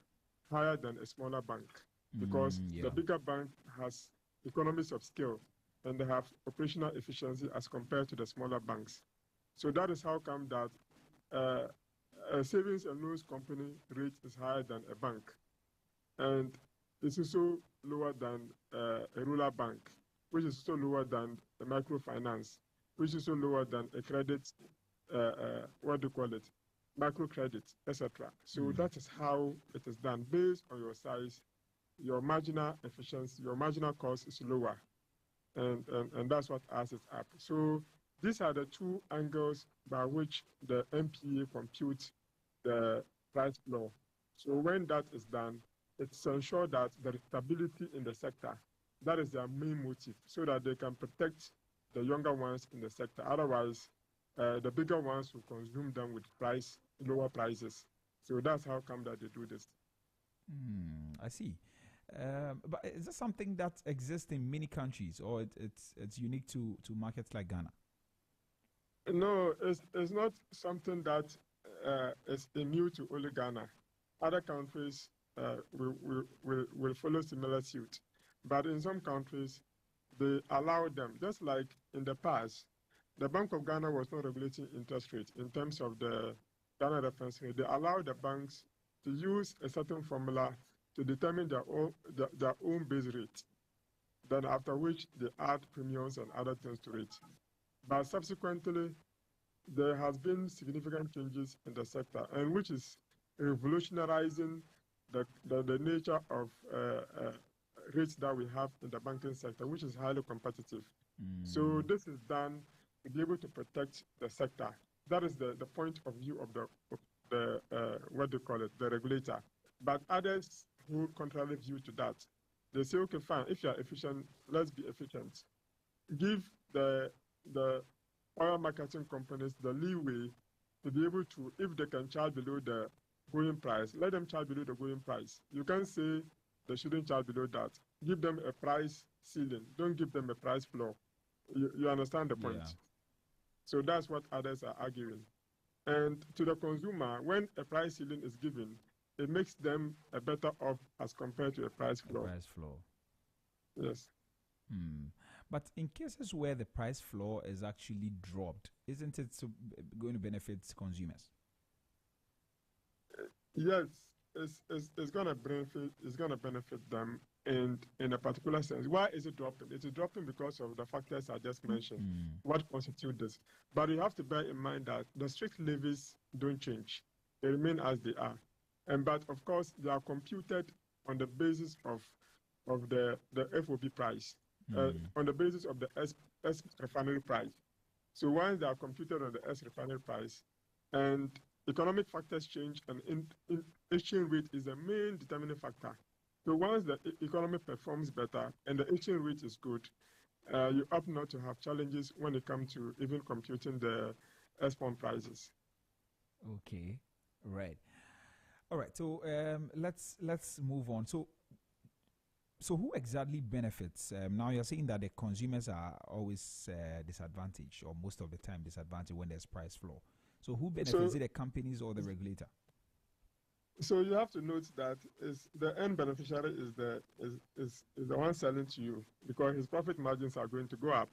higher than a smaller bank, because the bigger bank has economies of scale and they have operational efficiency as compared to the smaller banks. So that is how come that a savings and loans company rate is higher than a bank, and it's also lower than a rural bank, which is also lower than a microfinance, which is also lower than a credit, microcredit, etc. So that is how it is done. Based on your size, your marginal efficiency, your marginal cost is lower, and that's what adds it up. So these are the two angles by which the MPA computes the price floor. So when that is done, it's to ensure that there is stability in the sector. That is their main motive, so that they can protect the younger ones in the sector. Otherwise, the bigger ones will consume them with lower prices. So that's how come that they do this. I see. But is this something that exists in many countries, or it's unique to markets like Ghana? No, it's not something that is new to only Ghana. Other countries will follow similar suit. But in some countries, they allow them. Just like in the past, the Bank of Ghana was not regulating interest rates in terms of the Ghana reference rate. They allowed the banks to use a certain formula to determine their own base rate. Then after which they add premiums and other things to it. But subsequently, there has been significant changes in the sector, and which is revolutionizing the nature of rates that we have in the banking sector, which is highly competitive. So this is done to be able to protect the sector. That is the point of view of the what do you call it, the regulator. But others who contrary view to that, they say, okay, fine, if you are efficient, let's be efficient. Give the oil marketing companies the leeway to be able to, if they can charge below the going price, let them charge below the going price. You can't say they shouldn't charge below that. Give them a price ceiling. Don't give them a price floor. You understand the point? Yeah. So that's what others are arguing. And to the consumer, when a price ceiling is given, it makes them a better off as compared to a price floor. Price floor. Yes. But in cases where the price floor is actually dropped, isn't it going to benefit consumers? Yes, it's going to benefit. It's going to benefit them in a particular sense. Why is it dropping? It is dropping because of the factors I just mentioned. What constitutes this? But you have to bear in mind that the strict levies don't change; they remain as they are. But of course, they are computed on the basis of the FOB price, on the basis of the S refinery price. So once they are computed on the S refinery price, and economic factors change, and in exchange rate is the main determining factor. So once the economy performs better and the exchange rate is good, you opt not to have challenges when it comes to even computing the S-pump prices. Okay, right. All right. So let's move on. So who exactly benefits? Now you're saying that the consumers are always disadvantaged, or most of the time disadvantaged when there's price floor. So who benefits? Is it the companies or the regulator? So you have to note that is the end beneficiary is the one selling to you, because his profit margins are going to go up,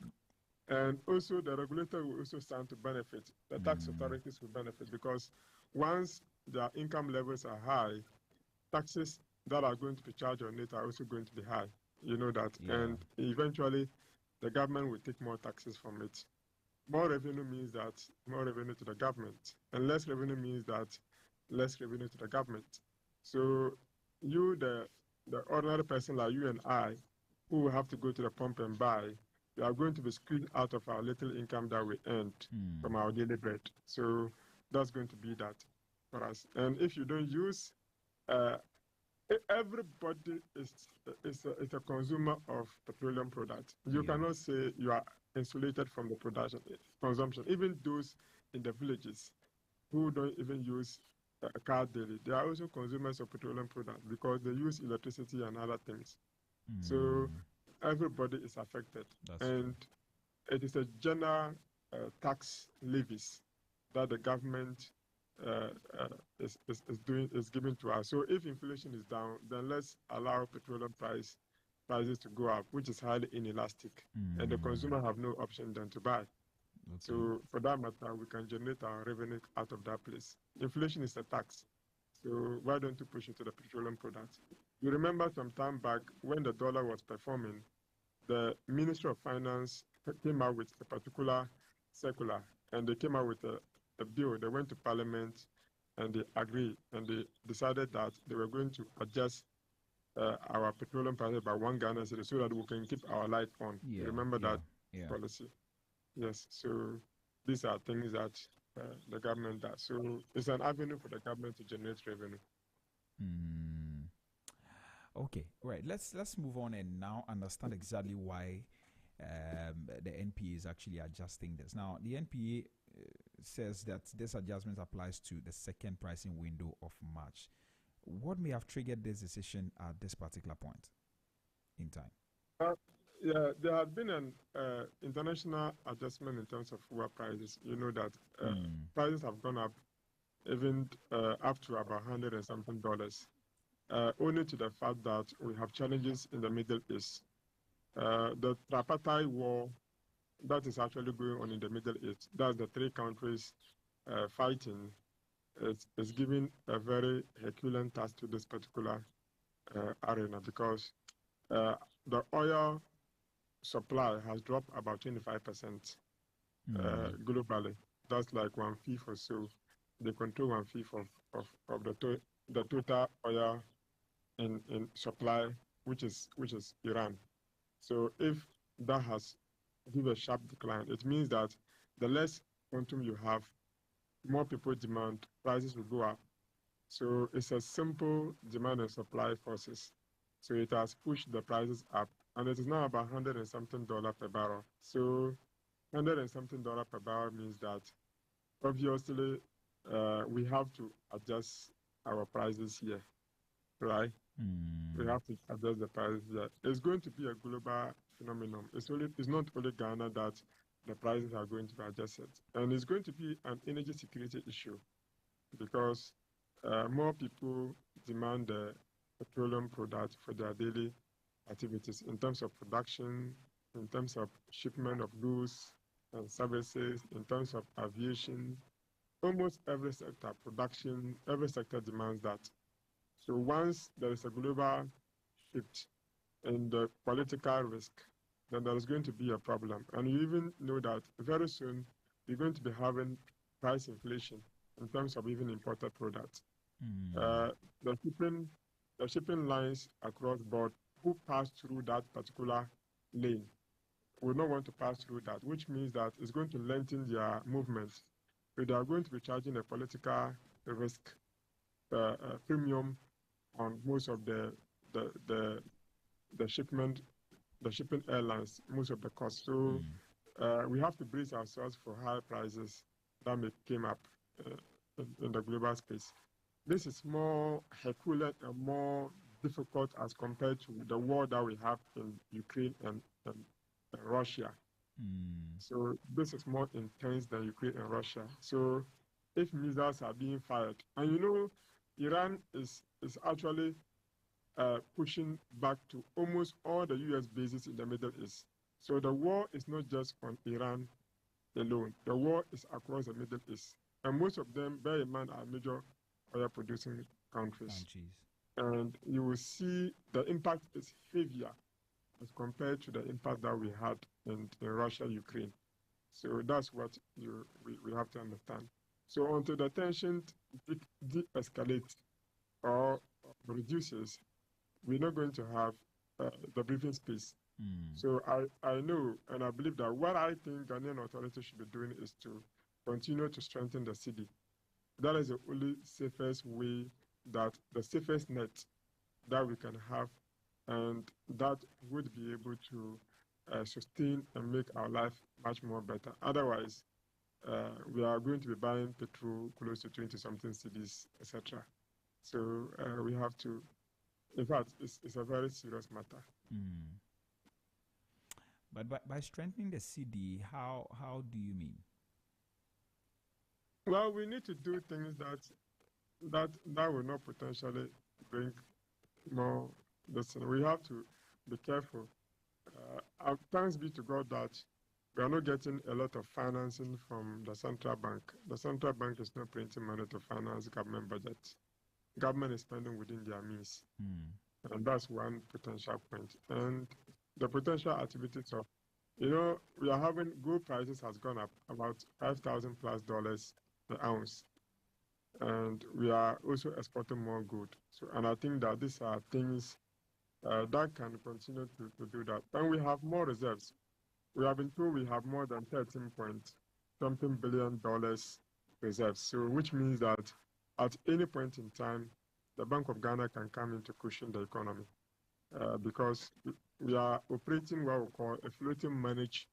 and also the regulator will also stand to benefit. The tax authorities will benefit because once their income levels are high, taxes that are going to be charged on it are also going to be high. You know that. Yeah. And eventually, the government will take more taxes from it. More revenue means that more revenue to the government, and less revenue means that less revenue to the government. So you, the ordinary person like you and I, who will have to go to the pump and buy, we are going to be squeezed out of our little income that we earned from our daily bread. So that's going to be that for us. And if you don't use everybody is a consumer of petroleum products. You cannot say you are insulated from the consumption. Even those in the villages who don't even use a car daily, they are also consumers of petroleum products because they use electricity and other things. So everybody is affected. And it is a general tax levies that the government is giving to us. So if inflation is down, then let's allow petroleum prices to go up, which is highly inelastic, and the consumer have no option than to buy. So for that matter, we can generate our revenue out of that place. Inflation is a tax, so why don't you push it to the petroleum products? You remember some time back when the dollar was performing, the Ministry of Finance came out with a particular circular, and they came out with a bill. They went to Parliament and they agreed, and they decided that they were going to adjust our petroleum prices by 1 Ghana cedi so that we can keep our light on. You remember that policy? Yes. So these are things that the government does. So it's an avenue for the government to generate revenue. Okay, right. Let's move on and now understand exactly why the NPA is actually adjusting this. Now, the NPA says that this adjustment applies to the second pricing window of March. What may have triggered this decision at this particular point in time? Yeah, there had been an international adjustment in terms of fuel prices. You know that prices have gone up even up to about $100 and something, owing to the fact that we have challenges in the Middle East. The tripartite war that is actually going on in the Middle East, that's the three countries fighting, is giving a very Herculean task to this particular arena, because the oil supply has dropped about 25% globally. That's like 1/5 or so. They control 1/5 of the total oil in supply, which is Iran. So if that has given a sharp decline, it means that the less quantum you have, more people demand, prices will go up. So it's a simple demand and supply forces. So it has pushed the prices up, and it is now about $100 and something per barrel. So $100 and something per barrel means that obviously we have to adjust our prices here, right? We have to adjust the prices here. It's going to be a global phenomenon. It's not only Ghana that the prices are going to be adjusted, and it's going to be an energy security issue because more people demand the petroleum products for their daily activities in terms of production, in terms of shipment of goods and services, in terms of aviation. Almost every sector, production, every sector demands that. So once there is a global shift in the political risk, then there is going to be a problem. And you even know that very soon we're going to be having price inflation in terms of even imported products. The shipping lines across board who pass through that particular lane will not want to pass through that, which means that it's going to lengthen their movements. So they are going to be charging a political risk premium on most of the shipping airlines, most of the costs. So we have to brace ourselves for high prices that may came up in the global space. This is more Herculean and more difficult as compared to the war that we have in Ukraine and Russia. So this is more intense than Ukraine and Russia. So if missiles are being fired, and you know, Iran is actually pushing back to almost all the US bases in the Middle East. So the war is not just on Iran alone. The war is across the Middle East. And most of them, bear in mind, are major oil producing countries. And you will see the impact is heavier as compared to the impact that we had in Russia, Ukraine. So that's what we have to understand. So until the tension de-escalates or reduces, we're not going to have the breathing space. So I know and I believe that what I think Ghanaian authorities should be doing is to continue to strengthen the city. That is the only safest way, that the safest net that we can have, and that would be able to sustain and make our life much more better. Otherwise, we are going to be buying petrol close to 20-something cities, etc. So we have to, in fact, it's a very serious matter. But by strengthening the CD, how do you mean? Well, we need to do things that will not potentially bring more listen. We have to be careful. Thanks be to God that we are not getting a lot of financing from the central bank. The central bank is not printing money to finance government budgets. Government is spending within their means. And that's one potential point. And the potential activities of, we are having gold prices has gone up about $5,000+ per ounce. And we are also exporting more gold. So, and I think that these are things that can continue to do that. And we have more reserves. We have been told we have more than $13-something billion reserves. So, which means that at any point in time, the Bank of Ghana can come in to cushion the economy because we are operating what we call a floating managed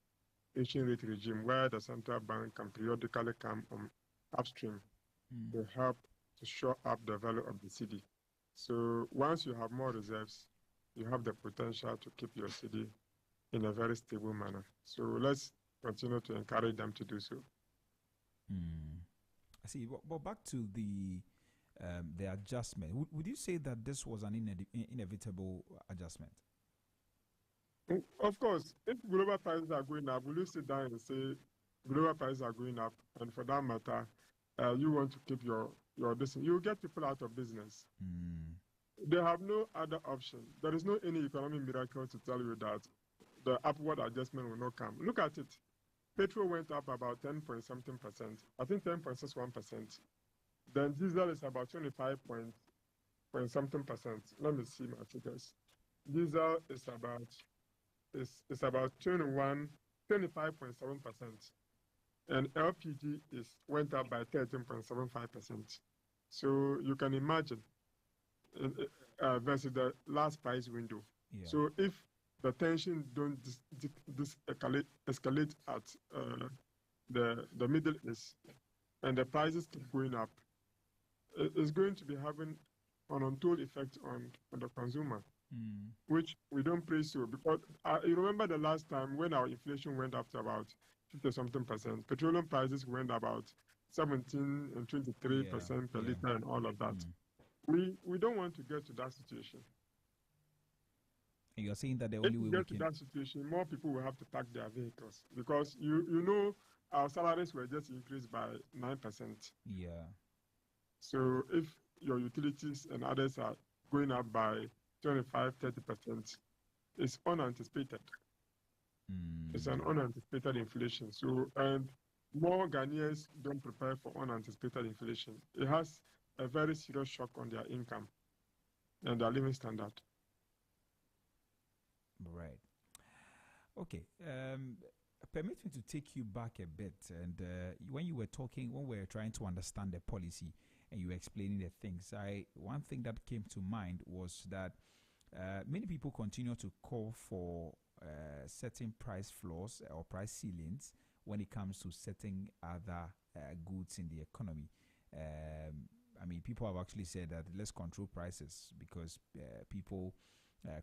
exchange rate regime, where the central bank can periodically come upstream to help to shore up the value of the city. So once you have more reserves, you have the potential to keep your city in a very stable manner. So let's continue to encourage them to do so. I see. But back to the adjustment. Would you say that this was an inevitable adjustment? Of course, if global prices are going up, will you sit down and say global prices are going up, and for that matter, you want to keep your business? You will get people out of business. They have no other option. There is no any economic miracle to tell you that the upward adjustment will not come. Look at it. Petrol went up about 10-point-something%. I think 10.61%. Then diesel is about 25-point-something%. Let me see my figures. Diesel is about 25.7%. and LPG went up by 13.75%. So you can imagine versus the last price window. Yeah. So if the tension don't escalate at the Middle East and the prices keep going up, it's going to be having an untold effect on the consumer, which we don't praise so. Because you remember the last time when our inflation went up to about 50-something%, petroleum prices went about 17 and 23% per liter and all of that. We don't want to get to that situation. And you're saying that the only way we get to that situation, more people will have to park their vehicles, because you know our salaries were just increased by 9%. Yeah. So if your utilities and others are going up by 25-30%, it's unanticipated. It's an unanticipated inflation. So, and more Ghanaians don't prepare for unanticipated inflation. It has a very serious shock on their income and their living standard. Right. Okay. Permit me to take you back a bit. And when you were talking, when we were trying to understand the policy and you were explaining the things, one thing that came to mind was that many people continue to call for certain price floors or price ceilings when it comes to certain other goods in the economy. I mean, people have actually said that let's control prices because people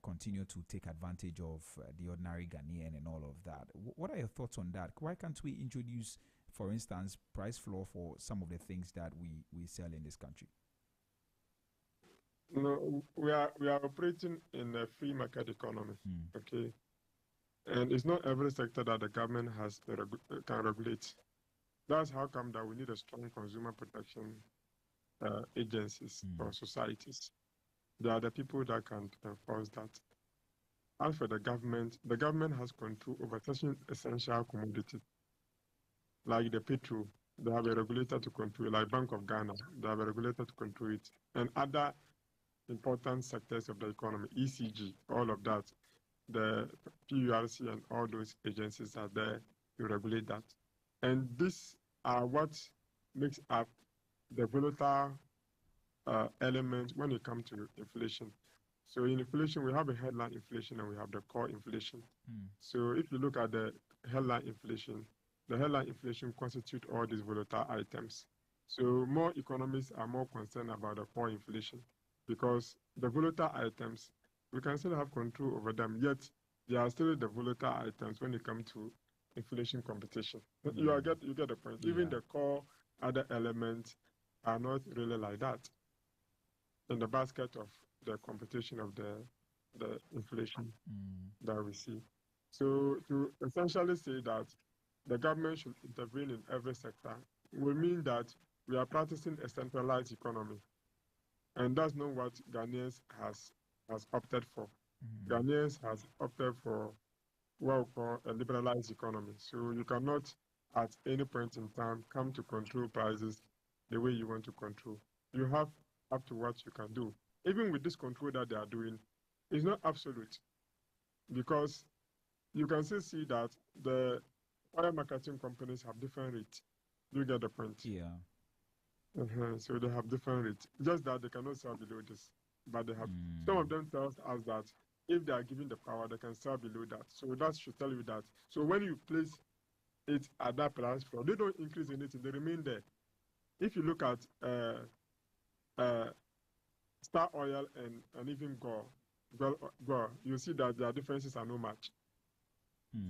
continue to take advantage of the ordinary Ghanaian and all of that. What are your thoughts on that? Why can't we introduce, for instance, price floor for some of the things that we sell in this country? No, we are operating in a free market economy, okay? And it's not every sector that the government can regulate. That's how come that we need a strong consumer protection agencies or societies. They are the people that can enforce that. As for the government has control over certain essential commodities, like the petrol. They have a regulator to control, like Bank of Ghana. They have a regulator to control it, and other important sectors of the economy, ECG, all of that. The PURC and all those agencies are there to regulate that. And these are what makes up the volatile element when it comes to inflation. So in inflation, we have a headline inflation and we have the core inflation. So if you look at the headline inflation constitutes all these volatile items. So more economists are more concerned about the core inflation because the volatile items, we can still have control over them, yet they are still the volatile items when it comes to inflation competition. You get the point. Even the core other elements are not really like that in the basket of the competition of the inflation that we see. So to essentially say that the government should intervene in every sector will mean that we are practicing a centralized economy. And that's not what Ghanaians has opted for. Ghanaians has opted for what we call a liberalized economy. So you cannot at any point in time come to control prices the way you want to control. You have up to what you can do. Even with this control that they are doing, it's not absolute because you can still see that the oil marketing companies have different rates. You get the point? Yeah. So they have different rates. Just that they cannot sell below this. But they have some of them tell us that if they are given the power, they can sell below that. So that should tell you that. So when you place it at that price floor, they don't increase anything, they remain there. If you look at Star Oil and even Gore, you see that their differences are no match.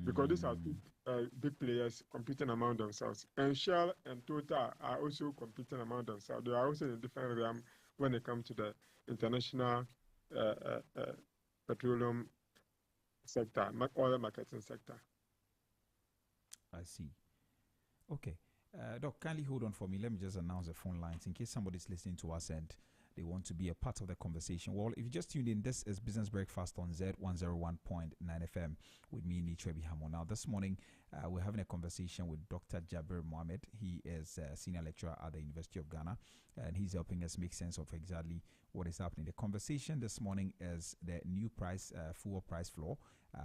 Because these are two big players competing among themselves. And Shell and Total are also competing among themselves. They are also in a different realm when it comes to the international petroleum sector, oil marketing sector. I see. Okay. Doc, kindly hold on for me. Let me just announce the phone lines in case somebody's listening to us and they want to be a part of the conversation. Well, if you just tuned in, this is Business Breakfast on Zed 101.9 FM with me, Nichwebi Hamo. Now, this morning, We're having a conversation with Dr. Jabir Mohammed. He is a senior lecturer at the University of Ghana, and he's helping us make sense of exactly what is happening. The conversation this morning is the new fuel price floor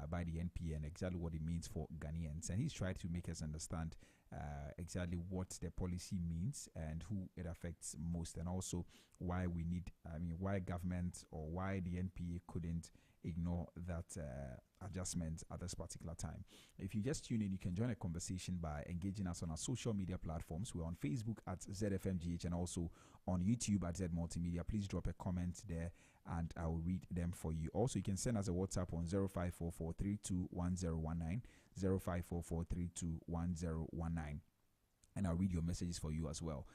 by the NPA and exactly what it means for Ghanaians. And he's tried to make us understand exactly what the policy means and who it affects most, and also why why government or why the NPA couldn't ignore that adjustment at this particular time. If you just tune in, you can join a conversation by engaging us on our social media platforms. We're on Facebook at ZFMGH and also on YouTube at Z Multimedia. Please drop a comment there and I will read them for you. Also, you can send us a WhatsApp on 0544321019, 0544321019. And I'll read your messages for you as well.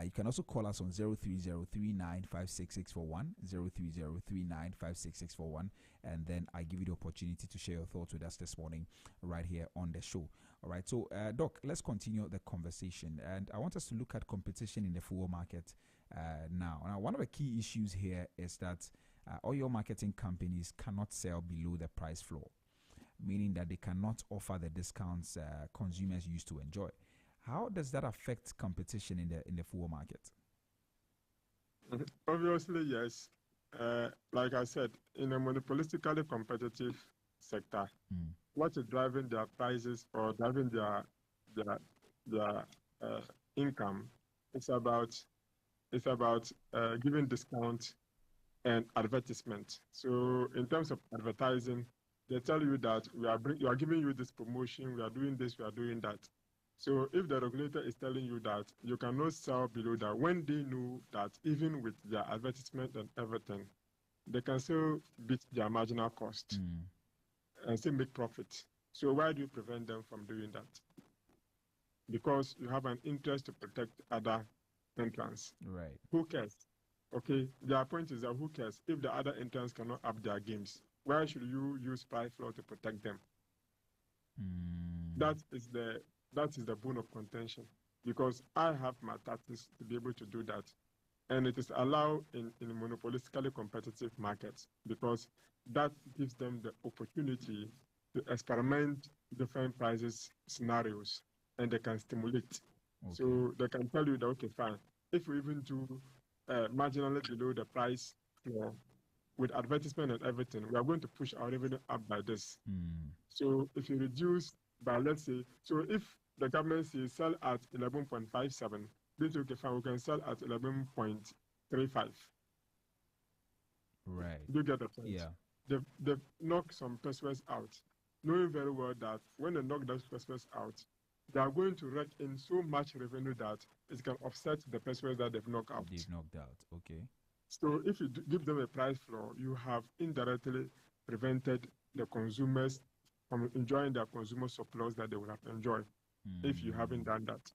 You can also call us on 03039566641, 03039566641, and then I give you the opportunity to share your thoughts with us this morning right here on the show. All right, so Doc, let's continue the conversation, and I want us to look at competition in the fuel market now. Now, one of the key issues here is that oil marketing companies cannot sell below the price floor, meaning that they cannot offer the discounts consumers used to enjoy. How does that affect competition in the fuel market? Obviously, yes. Like I said, in a monopolistically competitive sector, what is driving their prices or driving their income? It's about giving discount and advertisement. So in terms of advertising, they tell you that we are giving you this promotion, we are doing this, we are doing that. So if the regulator is telling you that you cannot sell below that, when they know that even with their advertisement and everything, they can still beat their marginal cost and still make profit. So why do you prevent them from doing that? Because you have an interest to protect other entrants. Right. Who cares? Okay, their point is that who cares if the other entrants cannot up their games? Why should you use price floor to protect them? That is the bone of contention, because I have my tactics to be able to do that. And it is allowed in monopolistically competitive markets because that gives them the opportunity to experiment different prices scenarios, and they can stimulate. Okay. So they can tell you that, okay, fine, if we even do marginally below the price floor with advertisement and everything, we are going to push our revenue up by this. So if you reduce by, let's say, so if the government says sell at 11.57, this okay, fine, we can sell at 11.35. Right. You get the point? Yeah. They've knocked some pesos out, knowing very well that when they knock those pesos out, they are going to rake in so much revenue that it can offset the pesos that they've knocked out. Okay. So if you give them a price floor, you have indirectly prevented the consumers from enjoying their consumer surplus that they would have enjoyed if you haven't done that.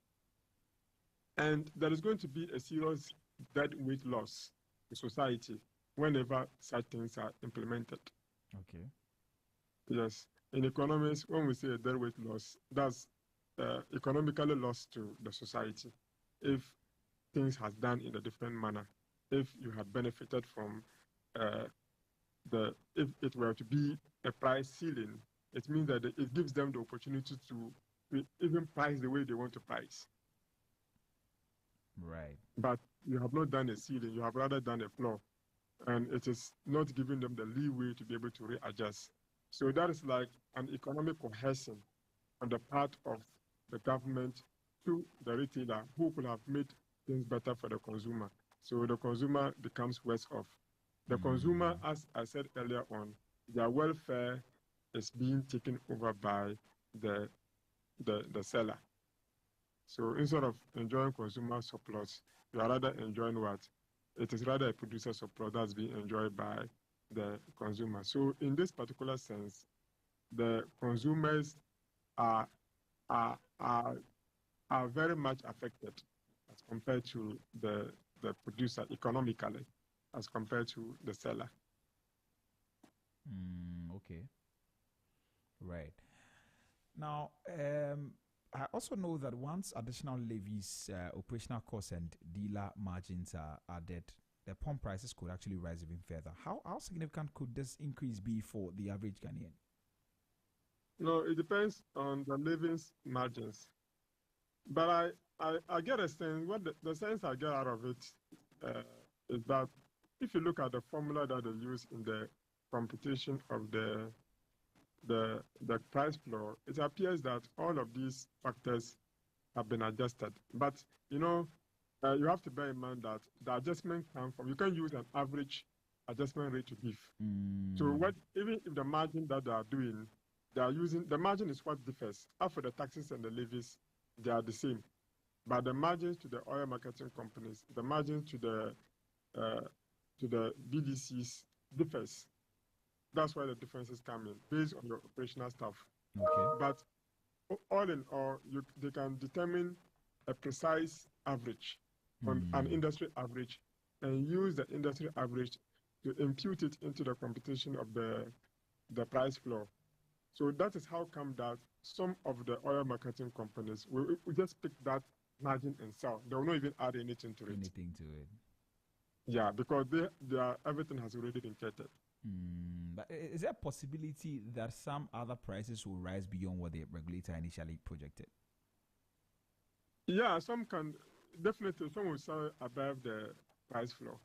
And there is going to be a serious deadweight loss to society whenever such things are implemented. Okay. Yes. In economics, when we say a deadweight loss, that's economically lost to the society if things has done in a different manner. If you had benefited from if it were to be a price ceiling, it means that it gives them the opportunity to even price the way they want to price. Right. But you have not done a ceiling, you have rather done a floor. And it is not giving them the leeway to be able to readjust. So that is like an economic cohesion on the part of the government to the retailer who could have made things better for the consumer. So the consumer becomes worse off. The consumer, as I said earlier on, their welfare is being taken over by the seller. So instead of enjoying consumer surplus, you are rather enjoying what? It is rather a producer surplus that's being enjoyed by the consumer. So in this particular sense, the consumers are very much affected as compared to the producer economically, as compared to the seller. Okay. Right. Now, I also know that once additional levies, operational costs, and dealer margins are added, the pump prices could actually rise even further. How significant could this increase be for the average Ghanaian? No, it depends on the living's margins. But I get a sense, what the sense I get out of it uh, is that if you look at the formula that they use in the computation of the price floor, it appears that all of these factors have been adjusted. But you know, you have to bear in mind that the adjustment comes from, you can use an average adjustment rate to give. So what, even if the margin that they are doing, they are using, the margin is what differs. After the taxes and the levies, they are the same. But the margins to the oil marketing companies, the margins to the BDCs differs. That's why the differences come in based on your operational stuff. Okay. But all in all, they can determine a precise average on an industry average and use the industry average to impute it into the computation of the price floor. So that is how come that some of the oil marketing companies will just pick that margin and sell. They will not even add anything to it. Anything to it. Yeah, because everything has already been catered. But is there a possibility that some other prices will rise beyond what the regulator initially projected? Yeah, some can definitely, some will sell above the price floor.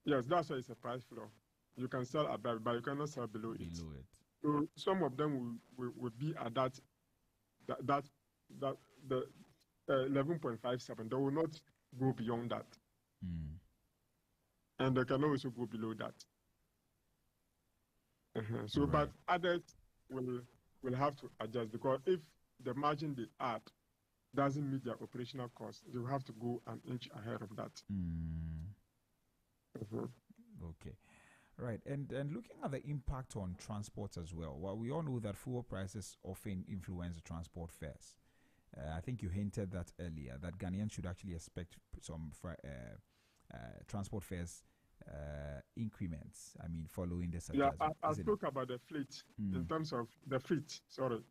Yes, that's why it's a price floor. You can sell above, but you cannot sell below it. So some of them will be at the 11.57. They will not go beyond that. And they can also go below that. So, right. But others will have to adjust, because if the margin they add doesn't meet their operational costs, they will have to go an inch ahead of that. Okay. Right. And looking at the impact on transport as well, we all know that fuel prices often influence the transport fares. I think you hinted that earlier, that Ghanaians should actually expect some transport fares increments, I mean, following this adjustment. Yeah, I spoke about the fleet in terms of the fleet. Sorry.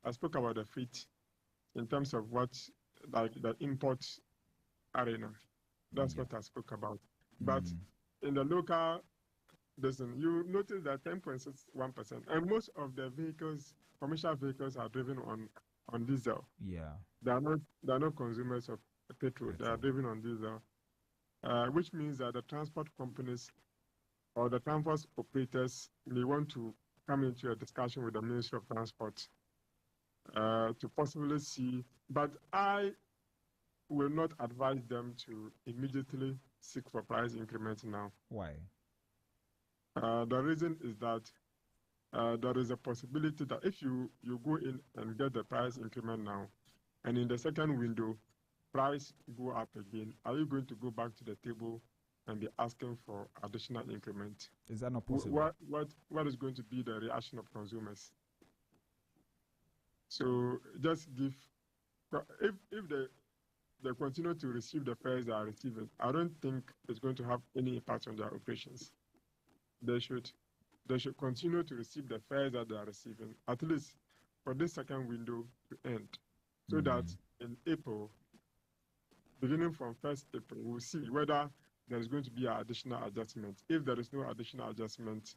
I spoke about the fleet in terms of what, like the import arena. That's what I spoke about. But in the local, you notice that 10.61%, and most of the vehicles, commercial vehicles, are driven on diesel. Yeah. They are not consumers of petrol. They are driven on diesel. Which means that the transport companies or the transport operators may want to come into a discussion with the Ministry of Transport to possibly see, but I will not advise them to immediately seek for price increments now. Why? The reason is that there is a possibility that if you go in and get the price increment now, and in the second window, price go up again, are you going to go back to the table and be asking for additional increment? Is that not possible? What is going to be the reaction of consumers? So just give, if they continue to receive the fares they are receiving, I don't think it's going to have any impact on their operations. They should continue to receive the fares that they are receiving, at least for this second window to end, so that in April, beginning from 1st April, we'll see whether there is going to be an additional adjustment. If there is no additional adjustment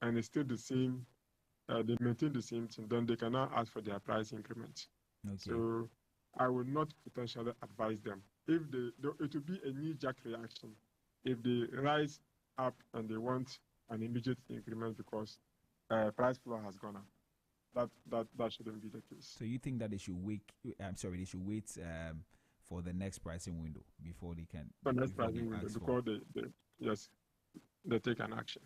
and it's still the same, they maintain the same thing, then they can now ask for their price increment. Okay. So I would not potentially advise them. If it will be a knee-jerk reaction if they rise up and they want an immediate increment because price floor has gone up. That shouldn't be the case. So you think that they should wait? They should wait for the next pricing window before they can. The next pricing window before they take an action.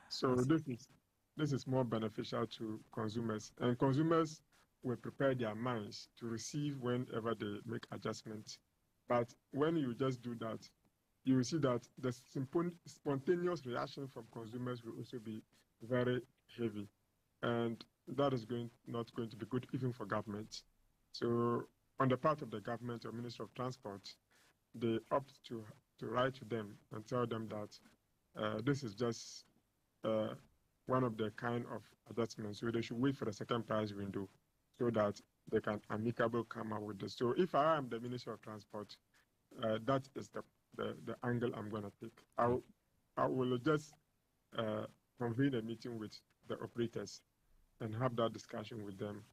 So this is more beneficial to consumers, and consumers will prepare their minds to receive whenever they make adjustments. But when you just do that, you will see that the spontaneous reaction from consumers will also be very heavy, and that is not going to be good even for government. So on the part of the government or Minister of Transport, they opt to write to them and tell them that this is just one of the kind of adjustments. So they should wait for the second price window so that they can amicably come up with this. So if I am the Minister of Transport, that is the angle I'm going to take. I will just convene a meeting with the operators and have that discussion with them,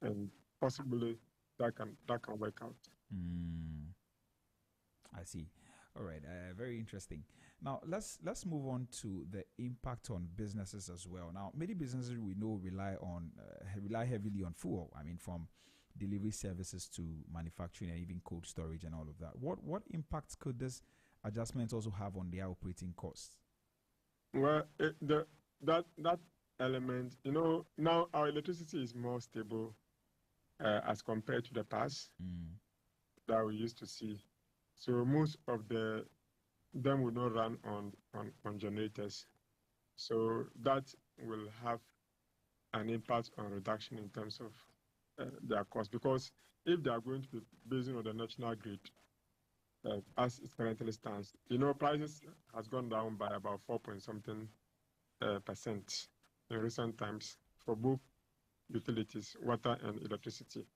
and possibly that can work out. I see. All right, very interesting. Now let's move on to the impact on businesses as well. Now, many businesses we know rely heavily on fuel. I mean, from delivery services to manufacturing and even cold storage and all of that. What impact could this adjustment also have on their operating costs? Well, that element, now our electricity is more stable as compared to the past that we used to see. So most of them will not run on generators. So that will have an impact on reduction in terms of their cost, because if they are going to be based on the national grid, as it currently stands, prices has gone down by about 4 point something percent in recent times for both utilities, water and electricity.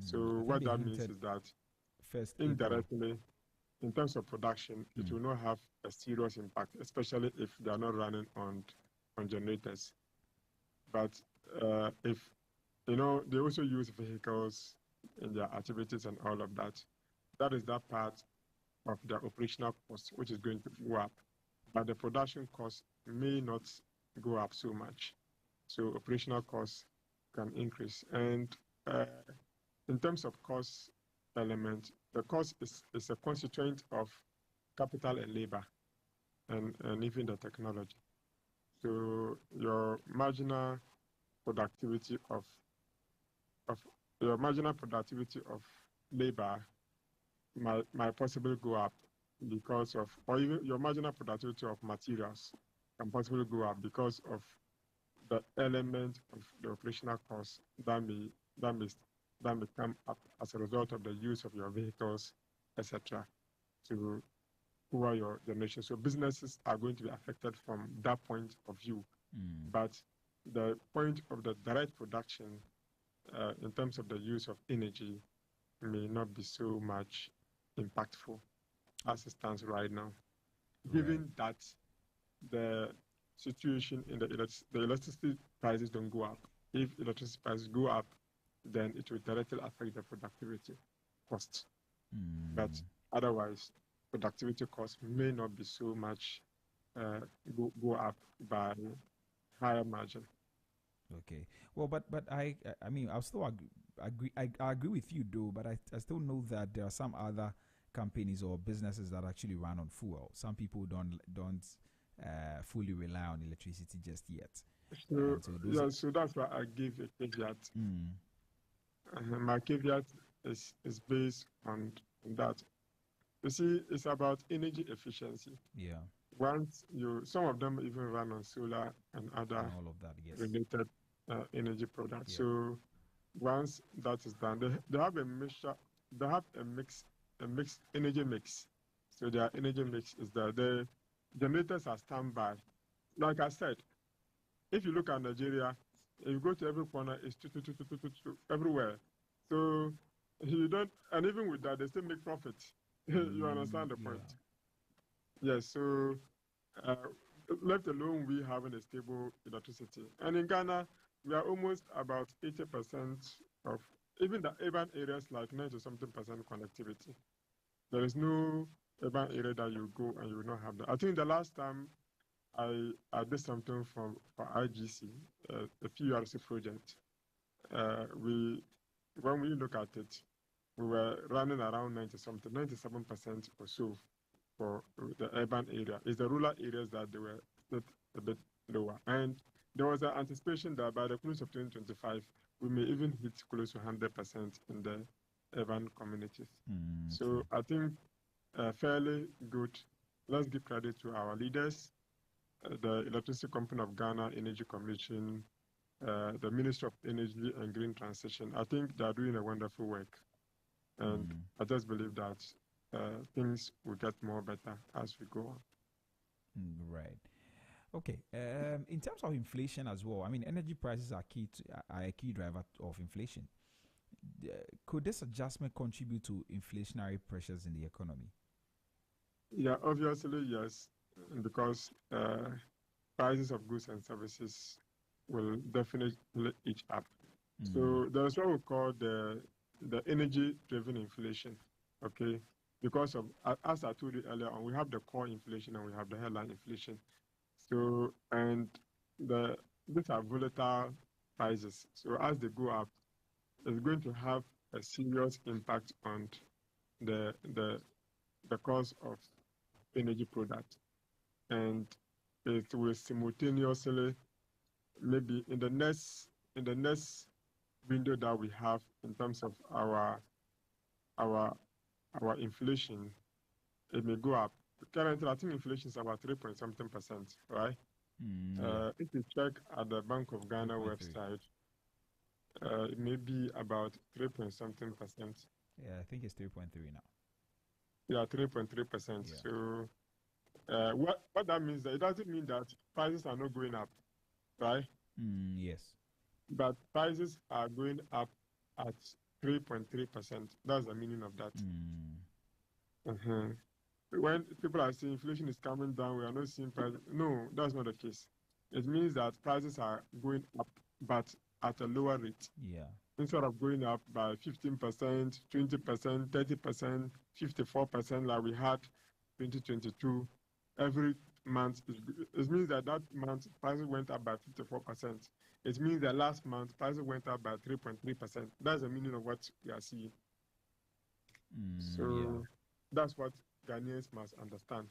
So what that means is that indirectly, in terms of production, it will not have a serious impact, especially if they are not running on generators. But if they also use vehicles in their activities and all of that, that is that part of their operational cost which is going to go up, but the production cost may not go up so much. So operational costs can increase. And in terms of cost element, the cost is a constituent of capital and labor and even the technology. So your marginal productivity of labor might possibly go up because of, or even your marginal productivity of materials can possibly go up because of the element of the operational cost that may come up as a result of the use of your vehicles, etc., to power your generation. So businesses are going to be affected from that point of view. But the point of the direct production, in terms of the use of energy, may not be so much impactful as it stands right now, given that the situation in the electricity prices don't go up. If electricity prices go up, then it will directly affect the productivity costs. But otherwise, productivity costs may not be so much go up by higher margin. Okay. Well, but I mean, I'll still agree. I agree with you, though. But I still know that there are some other companies or businesses that actually run on fuel. Some people don't fully rely on electricity just yet. So that's why I give a caveat. My caveat is based on that. You see, it's about energy efficiency. Yeah. Once some of them even run on solar and other all of that, yes, related energy products. Yeah. So once that is done, they have a mixture. They have a energy mix. So their energy mix is that the generators are standby. Like I said, if you look at Nigeria, you go to every corner, it's everywhere. So you don't, and even with that, they still make profit. You understand the point? Yes. So let alone we having a stable electricity, and in Ghana, we are almost about 80% of even the urban areas, like 90-something% connectivity. There is no urban area that you go and you will not have that. I think the last time I did something for IGC, the PURC project, when we look at it, we were running around 97% or so for the urban area. It's the rural areas that they were a bit lower. And there was an anticipation that by the close of 2025, we may even hit close to 100% in the urban communities. So I think fairly good. Let's give credit to our leaders, the Electricity Company of Ghana, Energy Commission, the Ministry of Energy and Green Transition. I think they are doing a wonderful work. And I just believe that things will get more better as we go on. Right. Okay. In terms of inflation as well, I mean, energy prices are a key driver of inflation. Could this adjustment contribute to inflationary pressures in the economy? Yeah, obviously, yes, because prices of goods and services will definitely each up. So there's what we call the energy-driven inflation, okay? Because of, as I told you earlier on, we have the core inflation and we have the headline inflation. So, and these are volatile prices. So as they go up, it's going to have a serious impact on the cost of energy products, and it will simultaneously, maybe in the next window that we have in terms of our inflation, it may go up. Currently, I think inflation is about 3 point something percent, right? If you check at the Bank of Ghana website, it may be about 3 point something percent. Yeah, I think it's 3.3 now. Yeah, 3.3%. Yeah. So, what that means, that it doesn't mean that prices are not going up, right? Yes. But prices are going up at 3.3%. That's the meaning of that. When people are saying inflation is coming down, we are not seeing prices. No, that's not the case. It means that prices are going up, but at a lower rate. Yeah. Instead of going up by 15%, 20%, 30%, 54%, like we had 2022, every month, it means that month prices went up by 54%. It means that last month prices went up by 3.3%. That's the meaning of what we are seeing. So that's what Ghanaians must understand.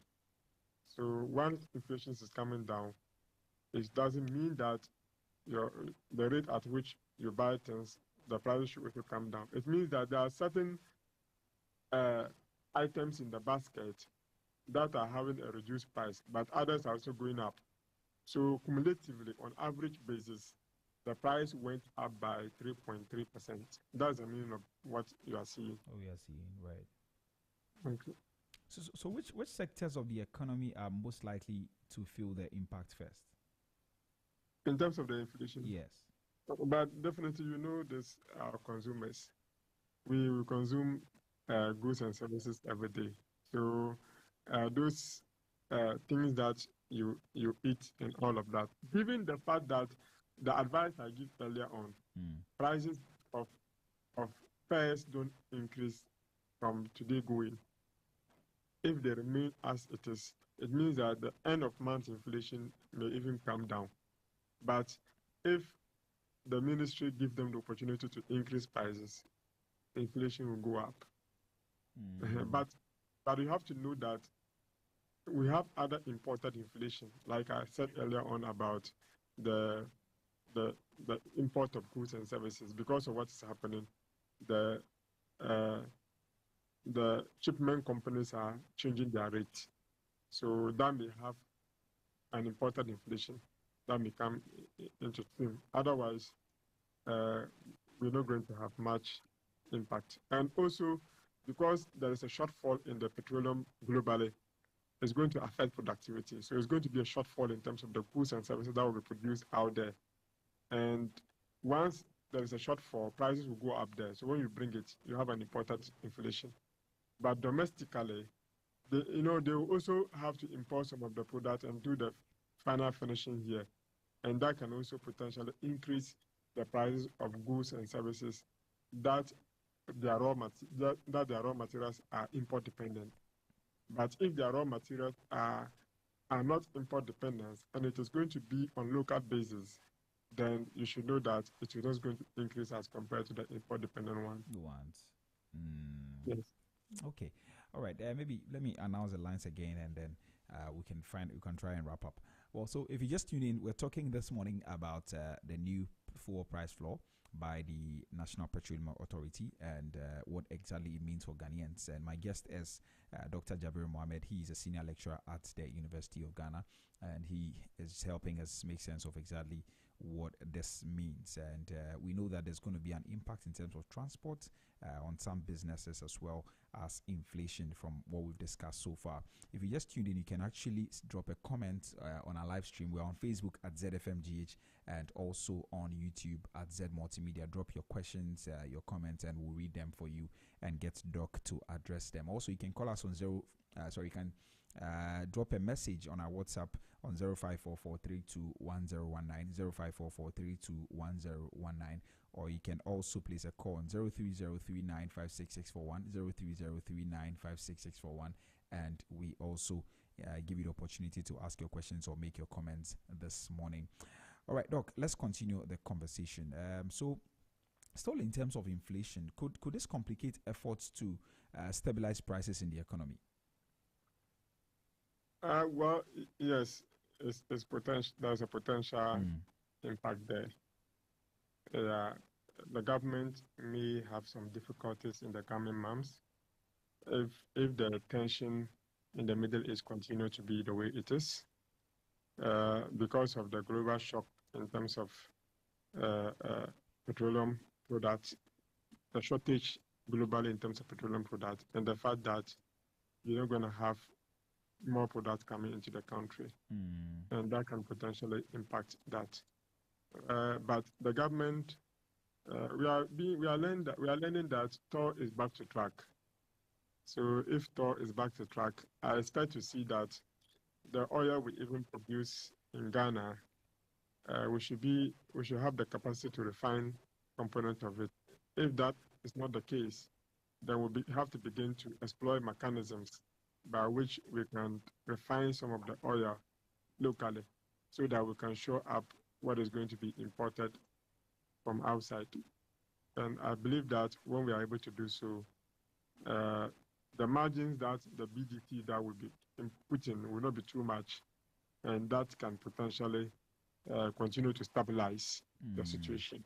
So once inflation is coming down, it doesn't mean that the rate at which you buy things, the prices should also come down. It means that there are certain items in the basket that are having a reduced price, but others are also going up. So cumulatively, on average basis, the price went up by 3.3%. That's the meaning of what you are seeing. Oh, we are seeing, right. Okay. So which sectors of the economy are most likely to feel the impact first? In terms of the inflation? Yes. But definitely, this, our consumers. We consume goods and services every day. So those things that you eat and all of that. Given the fact that the advice I give earlier on, prices of fares don't increase from today going. If they remain as it is, it means that the end of month inflation may even come down. But if the ministry give them the opportunity to increase prices, inflation will go up. But you have to know that we have other imported inflation, like I said earlier on about the import of goods and services. Because of what is happening, the shipment companies are changing their rates, so that may have an imported inflation that may come into thing. Otherwise, we're not going to have much impact. And also, because there is a shortfall in the petroleum globally, it's going to affect productivity. So it's going to be a shortfall in terms of the goods and services that will be produced out there. And once there is a shortfall, prices will go up there. So when you bring it, you have an important inflation. But domestically, they will also have to import some of the products and do the final finishing here. And that can also potentially increase the prices of goods and services that their raw materials are import dependent. But if their raw materials are not import dependent and it is going to be on local basis, then you should know that it is not going to increase as compared to the import dependent ones. Yes. Okay. All right. Maybe let me announce the lines again, and then we can try and wrap up. Well, so if you just tune in, we're talking this morning about the new fuel price floor by the National Petroleum Authority and what exactly it means for Ghanaians. And my guest is Dr. Jabir Mohammed. He is a senior lecturer at the University of Ghana, and he is helping us make sense of exactly what this means. And we know that there's going to be an impact in terms of transport on some businesses, as well as inflation from what we've discussed so far. If you just tuned in, you can actually drop a comment on our live stream. We're on Facebook at ZFMGH and also on YouTube at Z Multimedia. Drop your questions, your comments, and we'll read them for you and get Doc to address them. Also, you can call us on you can drop a message on our WhatsApp on 0544321019, 0544321019, or you can also place a call on 0303956641, 0303956641, and we also give you the opportunity to ask your questions or make your comments this morning. All right, Doc, let's continue the conversation. So, still in terms of inflation, could this complicate efforts to stabilize prices in the economy? Well, yes, it's potential. There's a potential impact there. The government may have some difficulties in the coming months if the tension in the Middle East continue to be the way it is, because of the global shock in terms of petroleum products, the shortage globally in terms of petroleum products, and the fact that you're not going to have more products coming into the country, and that can potentially impact that. But the government, we are learning that Tor is back to track. So if Tor is back to track, I expect to see that the oil we even produce in Ghana, we should have the capacity to refine component of it. If that is not the case, then we have to begin to explore mechanisms by which we can refine some of the oil locally, so that we can show up what is going to be imported from outside. And I believe that when we are able to do so, the margins that the BDT that will be put in will not be too much, and that can potentially continue to stabilize the situation.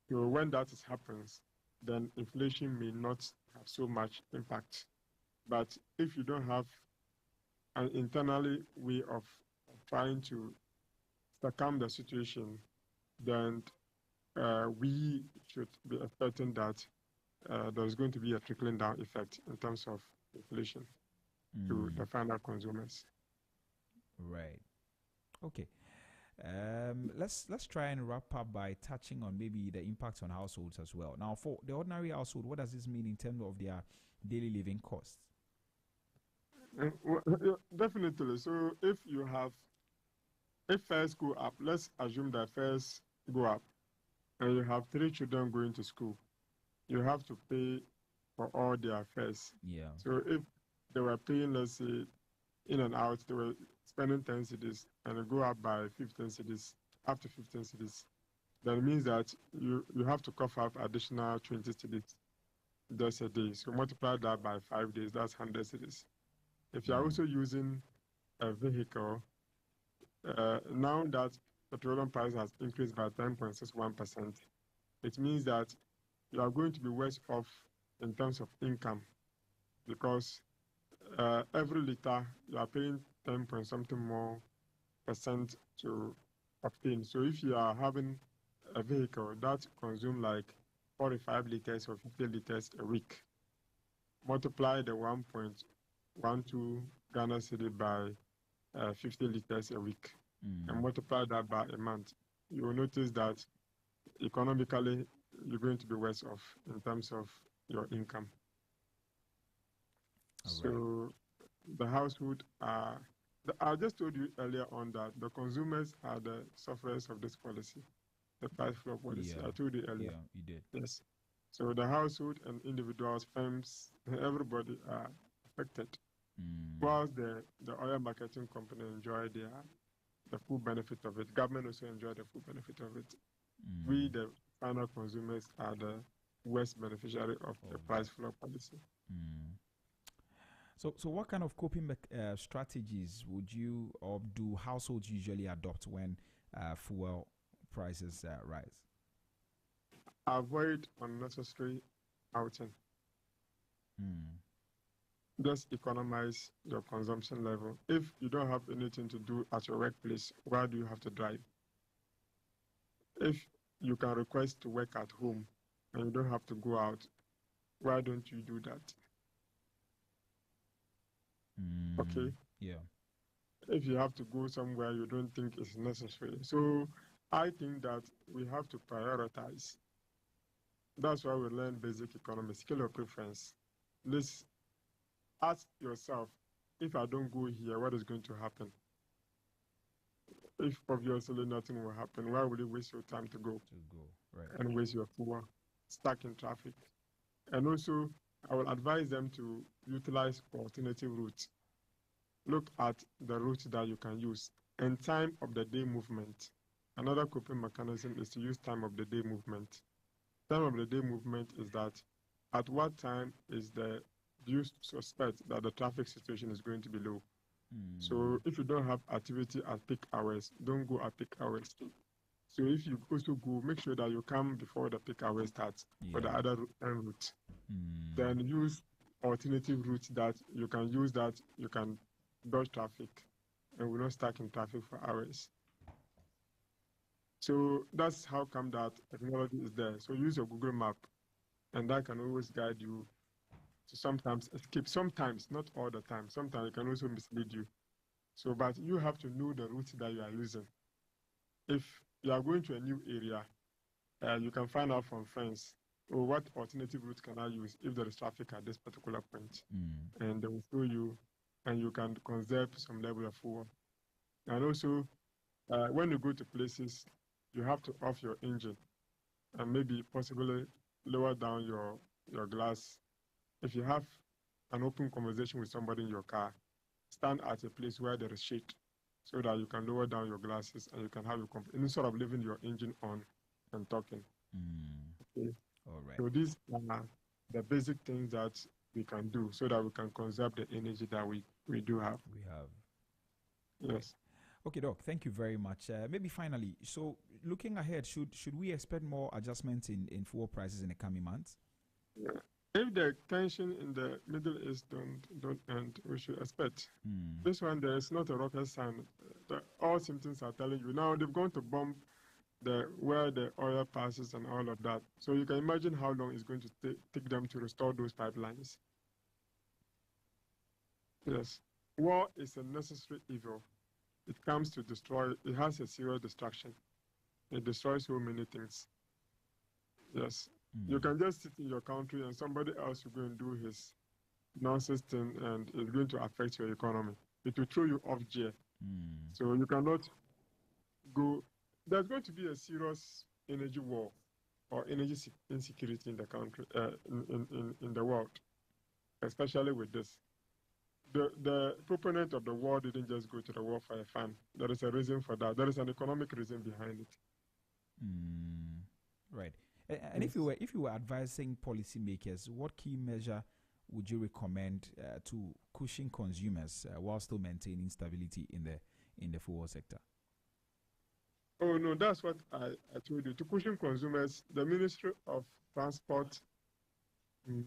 So when that happens, then inflation may not have so much impact. But if you don't have an internally way of trying to circum the situation, then we should be expecting that there's going to be a trickling down effect in terms of inflation to the final consumers. Right. Okay. Let's try and wrap up by touching on maybe the impact on households as well. Now, for the ordinary household, what does this mean in terms of their daily living costs? Definitely. So if fares go up, let's assume that fares go up, and you have 3 children going to school, you have to pay for all their fares. Yeah. So if they were paying, let's say, in and out, they were spending 10 cedis and it go up by 15 cedis, up to 15 cedis, that means that you have to cough up additional 20 cedis just a day. So multiply that by 5 days, that's 100 cedis. If you're also using a vehicle, now that petroleum price has increased by 10.61%, it means that you are going to be worse off in terms of income, because every liter you are paying 10 point something more percent to obtain. So if you are having a vehicle that consumes like 45 liters or 50 liters a week, multiply the 1.12 Ghana cedi by 50 liters a week, and multiply that by a month, you will notice that economically you're going to be worse off in terms of your income. So the household I just told you earlier on that the consumers are the sufferers of this policy, the price floor policy. I told you earlier. Yeah, you did. Yes. So the household and individuals, firms, everybody are affected. Whilst the oil marketing company enjoy the full benefit of it, government also enjoy the full benefit of it. We, the final consumers, are the worst beneficiary of the price floor policy. So what kind of coping strategies would you or do households usually adopt when fuel prices rise? Avoid unnecessary outing. Just economize your consumption level. If you don't have anything to do at your workplace, why do you have to drive? If you can request to work at home and you don't have to go out, why don't you do that? Okay. Yeah. If you have to go somewhere you don't think is necessary. So I think that we have to prioritize. That's why we learn basic economics, scale of preference. Let's ask yourself, if I don't go here, what is going to happen? If obviously nothing will happen, why would you waste your time to go? Right. And waste your fuel stuck in traffic? And also, I will advise them to utilize alternative routes. Look at the route that you can use and time of the day movement. Another coping mechanism is to use time of the day movement. Time of the day movement is that at what time do you suspect that the traffic situation is going to be low? So if you don't have activity at peak hours, don't go at peak hours. So if you also go, make sure that you come before the peak hours starts for the other route. Then use alternative routes that you can use, that you can dodge traffic and will not stuck in traffic for hours. So that's how come that technology is there. So use your Google map, and that can always guide you to sometimes escape. Sometimes, not all the time. Sometimes it can also mislead you. So, but you have to know the route that you are using. If you are going to a new area, you can find out from friends, or what alternative route can I use if there is traffic at this particular point. And they will show you, and you can conserve some level of fuel. And also, when you go to places, you have to off your engine and maybe possibly lower down your glass. If you have an open conversation with somebody in your car, stand at a place where there is shade so that you can lower down your glasses and you can have instead of leaving your engine on and talking. Okay. All right. So these are the basic things that we can do so that we can conserve the energy that we do have. Yes. Okay, Doc, thank you very much. Maybe finally, so looking ahead, should we expect more adjustments in fuel prices in the coming months? Yeah. If the tension in the Middle East don't end, we should expect. This one, there is not a rocket science. All symptoms are telling you. Now they've gone to bomb where the oil passes and all of that. So you can imagine how long it's going to take them to restore those pipelines. Yes. War is a necessary evil. It comes to destroy. It has a serious destruction. It destroys so many things. Yes. You can just sit in your country and somebody else will go and do his nonsense thing, and it's going to affect your economy. It will throw you off gear. So you cannot go. There's going to be a serious energy war or energy insecurity in the country, in the world, especially with this. The proponent of the war didn't just go to the war for a fun. There is a reason for that. There is an economic reason behind it. Right. And if you were advising policymakers, what key measure would you recommend to cushion consumers while still maintaining stability in the fuel sector? Oh no, that's what I told you. To cushion consumers, the Ministry of Transport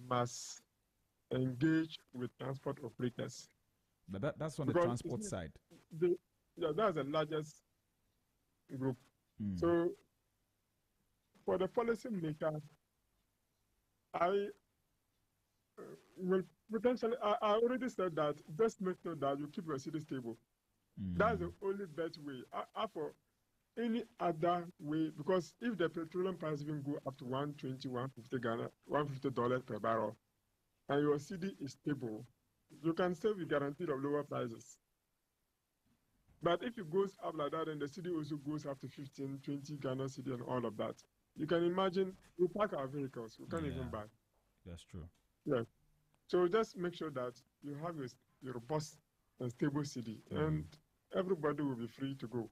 must engage with transport operators. But that's on the transport side. That's the largest group. So for the policy maker, I will potentially, I already said that just make sure that you keep your city stable. That's the only best way. For any other way, because if the petroleum price even go up to $120, $150 per barrel, and your city is stable, you can still be guaranteed of lower prices. But if it goes up like that, and the city also goes up to 15, 20 Ghana city and all of that, you can imagine we park our vehicles, we can't even buy. That's true. Yeah. So just make sure that you have a robust and stable city, and everybody will be free to go.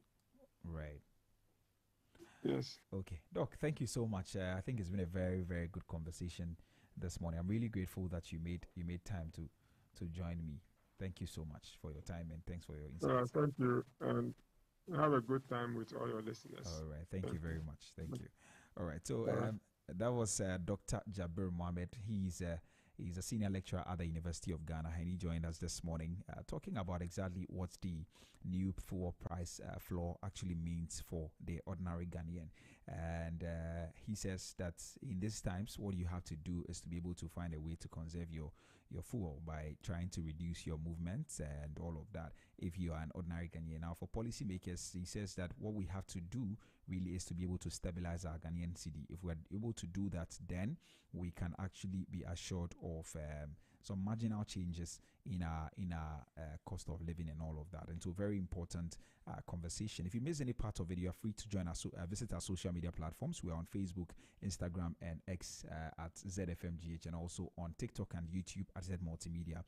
Right. Yes. Okay. Doc, thank you so much. I think it's been a very, very good conversation this morning. I'm really grateful that you made time to join me. Thank you so much for your time, and thanks for your insights. Thank you, and have a good time with all your listeners. All right. Thank you very much. Thank you. All right. So that was Dr. Jabir Mohammed. He's a senior lecturer at the University of Ghana, and he joined us this morning talking about exactly what the new fuel price floor actually means for the ordinary Ghanaian. And he says that in these times, what you have to do is to be able to find a way to conserve your fuel by trying to reduce your movements and all of that if you are an ordinary Ghanaian. Now, for policymakers, he says that what we have to do really is to be able to stabilize our Ghanaian cedi. If we're able to do that, then we can actually be assured of some marginal changes in our cost of living and all of that. And so, very important conversation. If you miss any part of it, you are free to join us. Visit our social media platforms. We are on Facebook, Instagram, and X at ZFMGH, and also on TikTok and YouTube at Z Multimedia.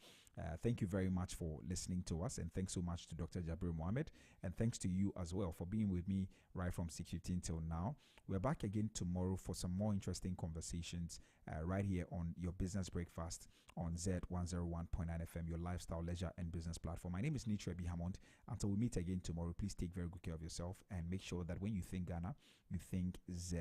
Thank you very much for listening to us, and thanks so much to Dr. Jabir Mohammed, and thanks to you as well for being with me right from 6:15 till now. We're back again tomorrow for some more interesting conversations right here on your Business Breakfast on Z 101.9 FM, your lifestyle, leisure, and business platform. My name is Nitra B. Hammond. Until we meet again tomorrow, please take very good care of yourself and make sure that when you think Ghana, you think Z.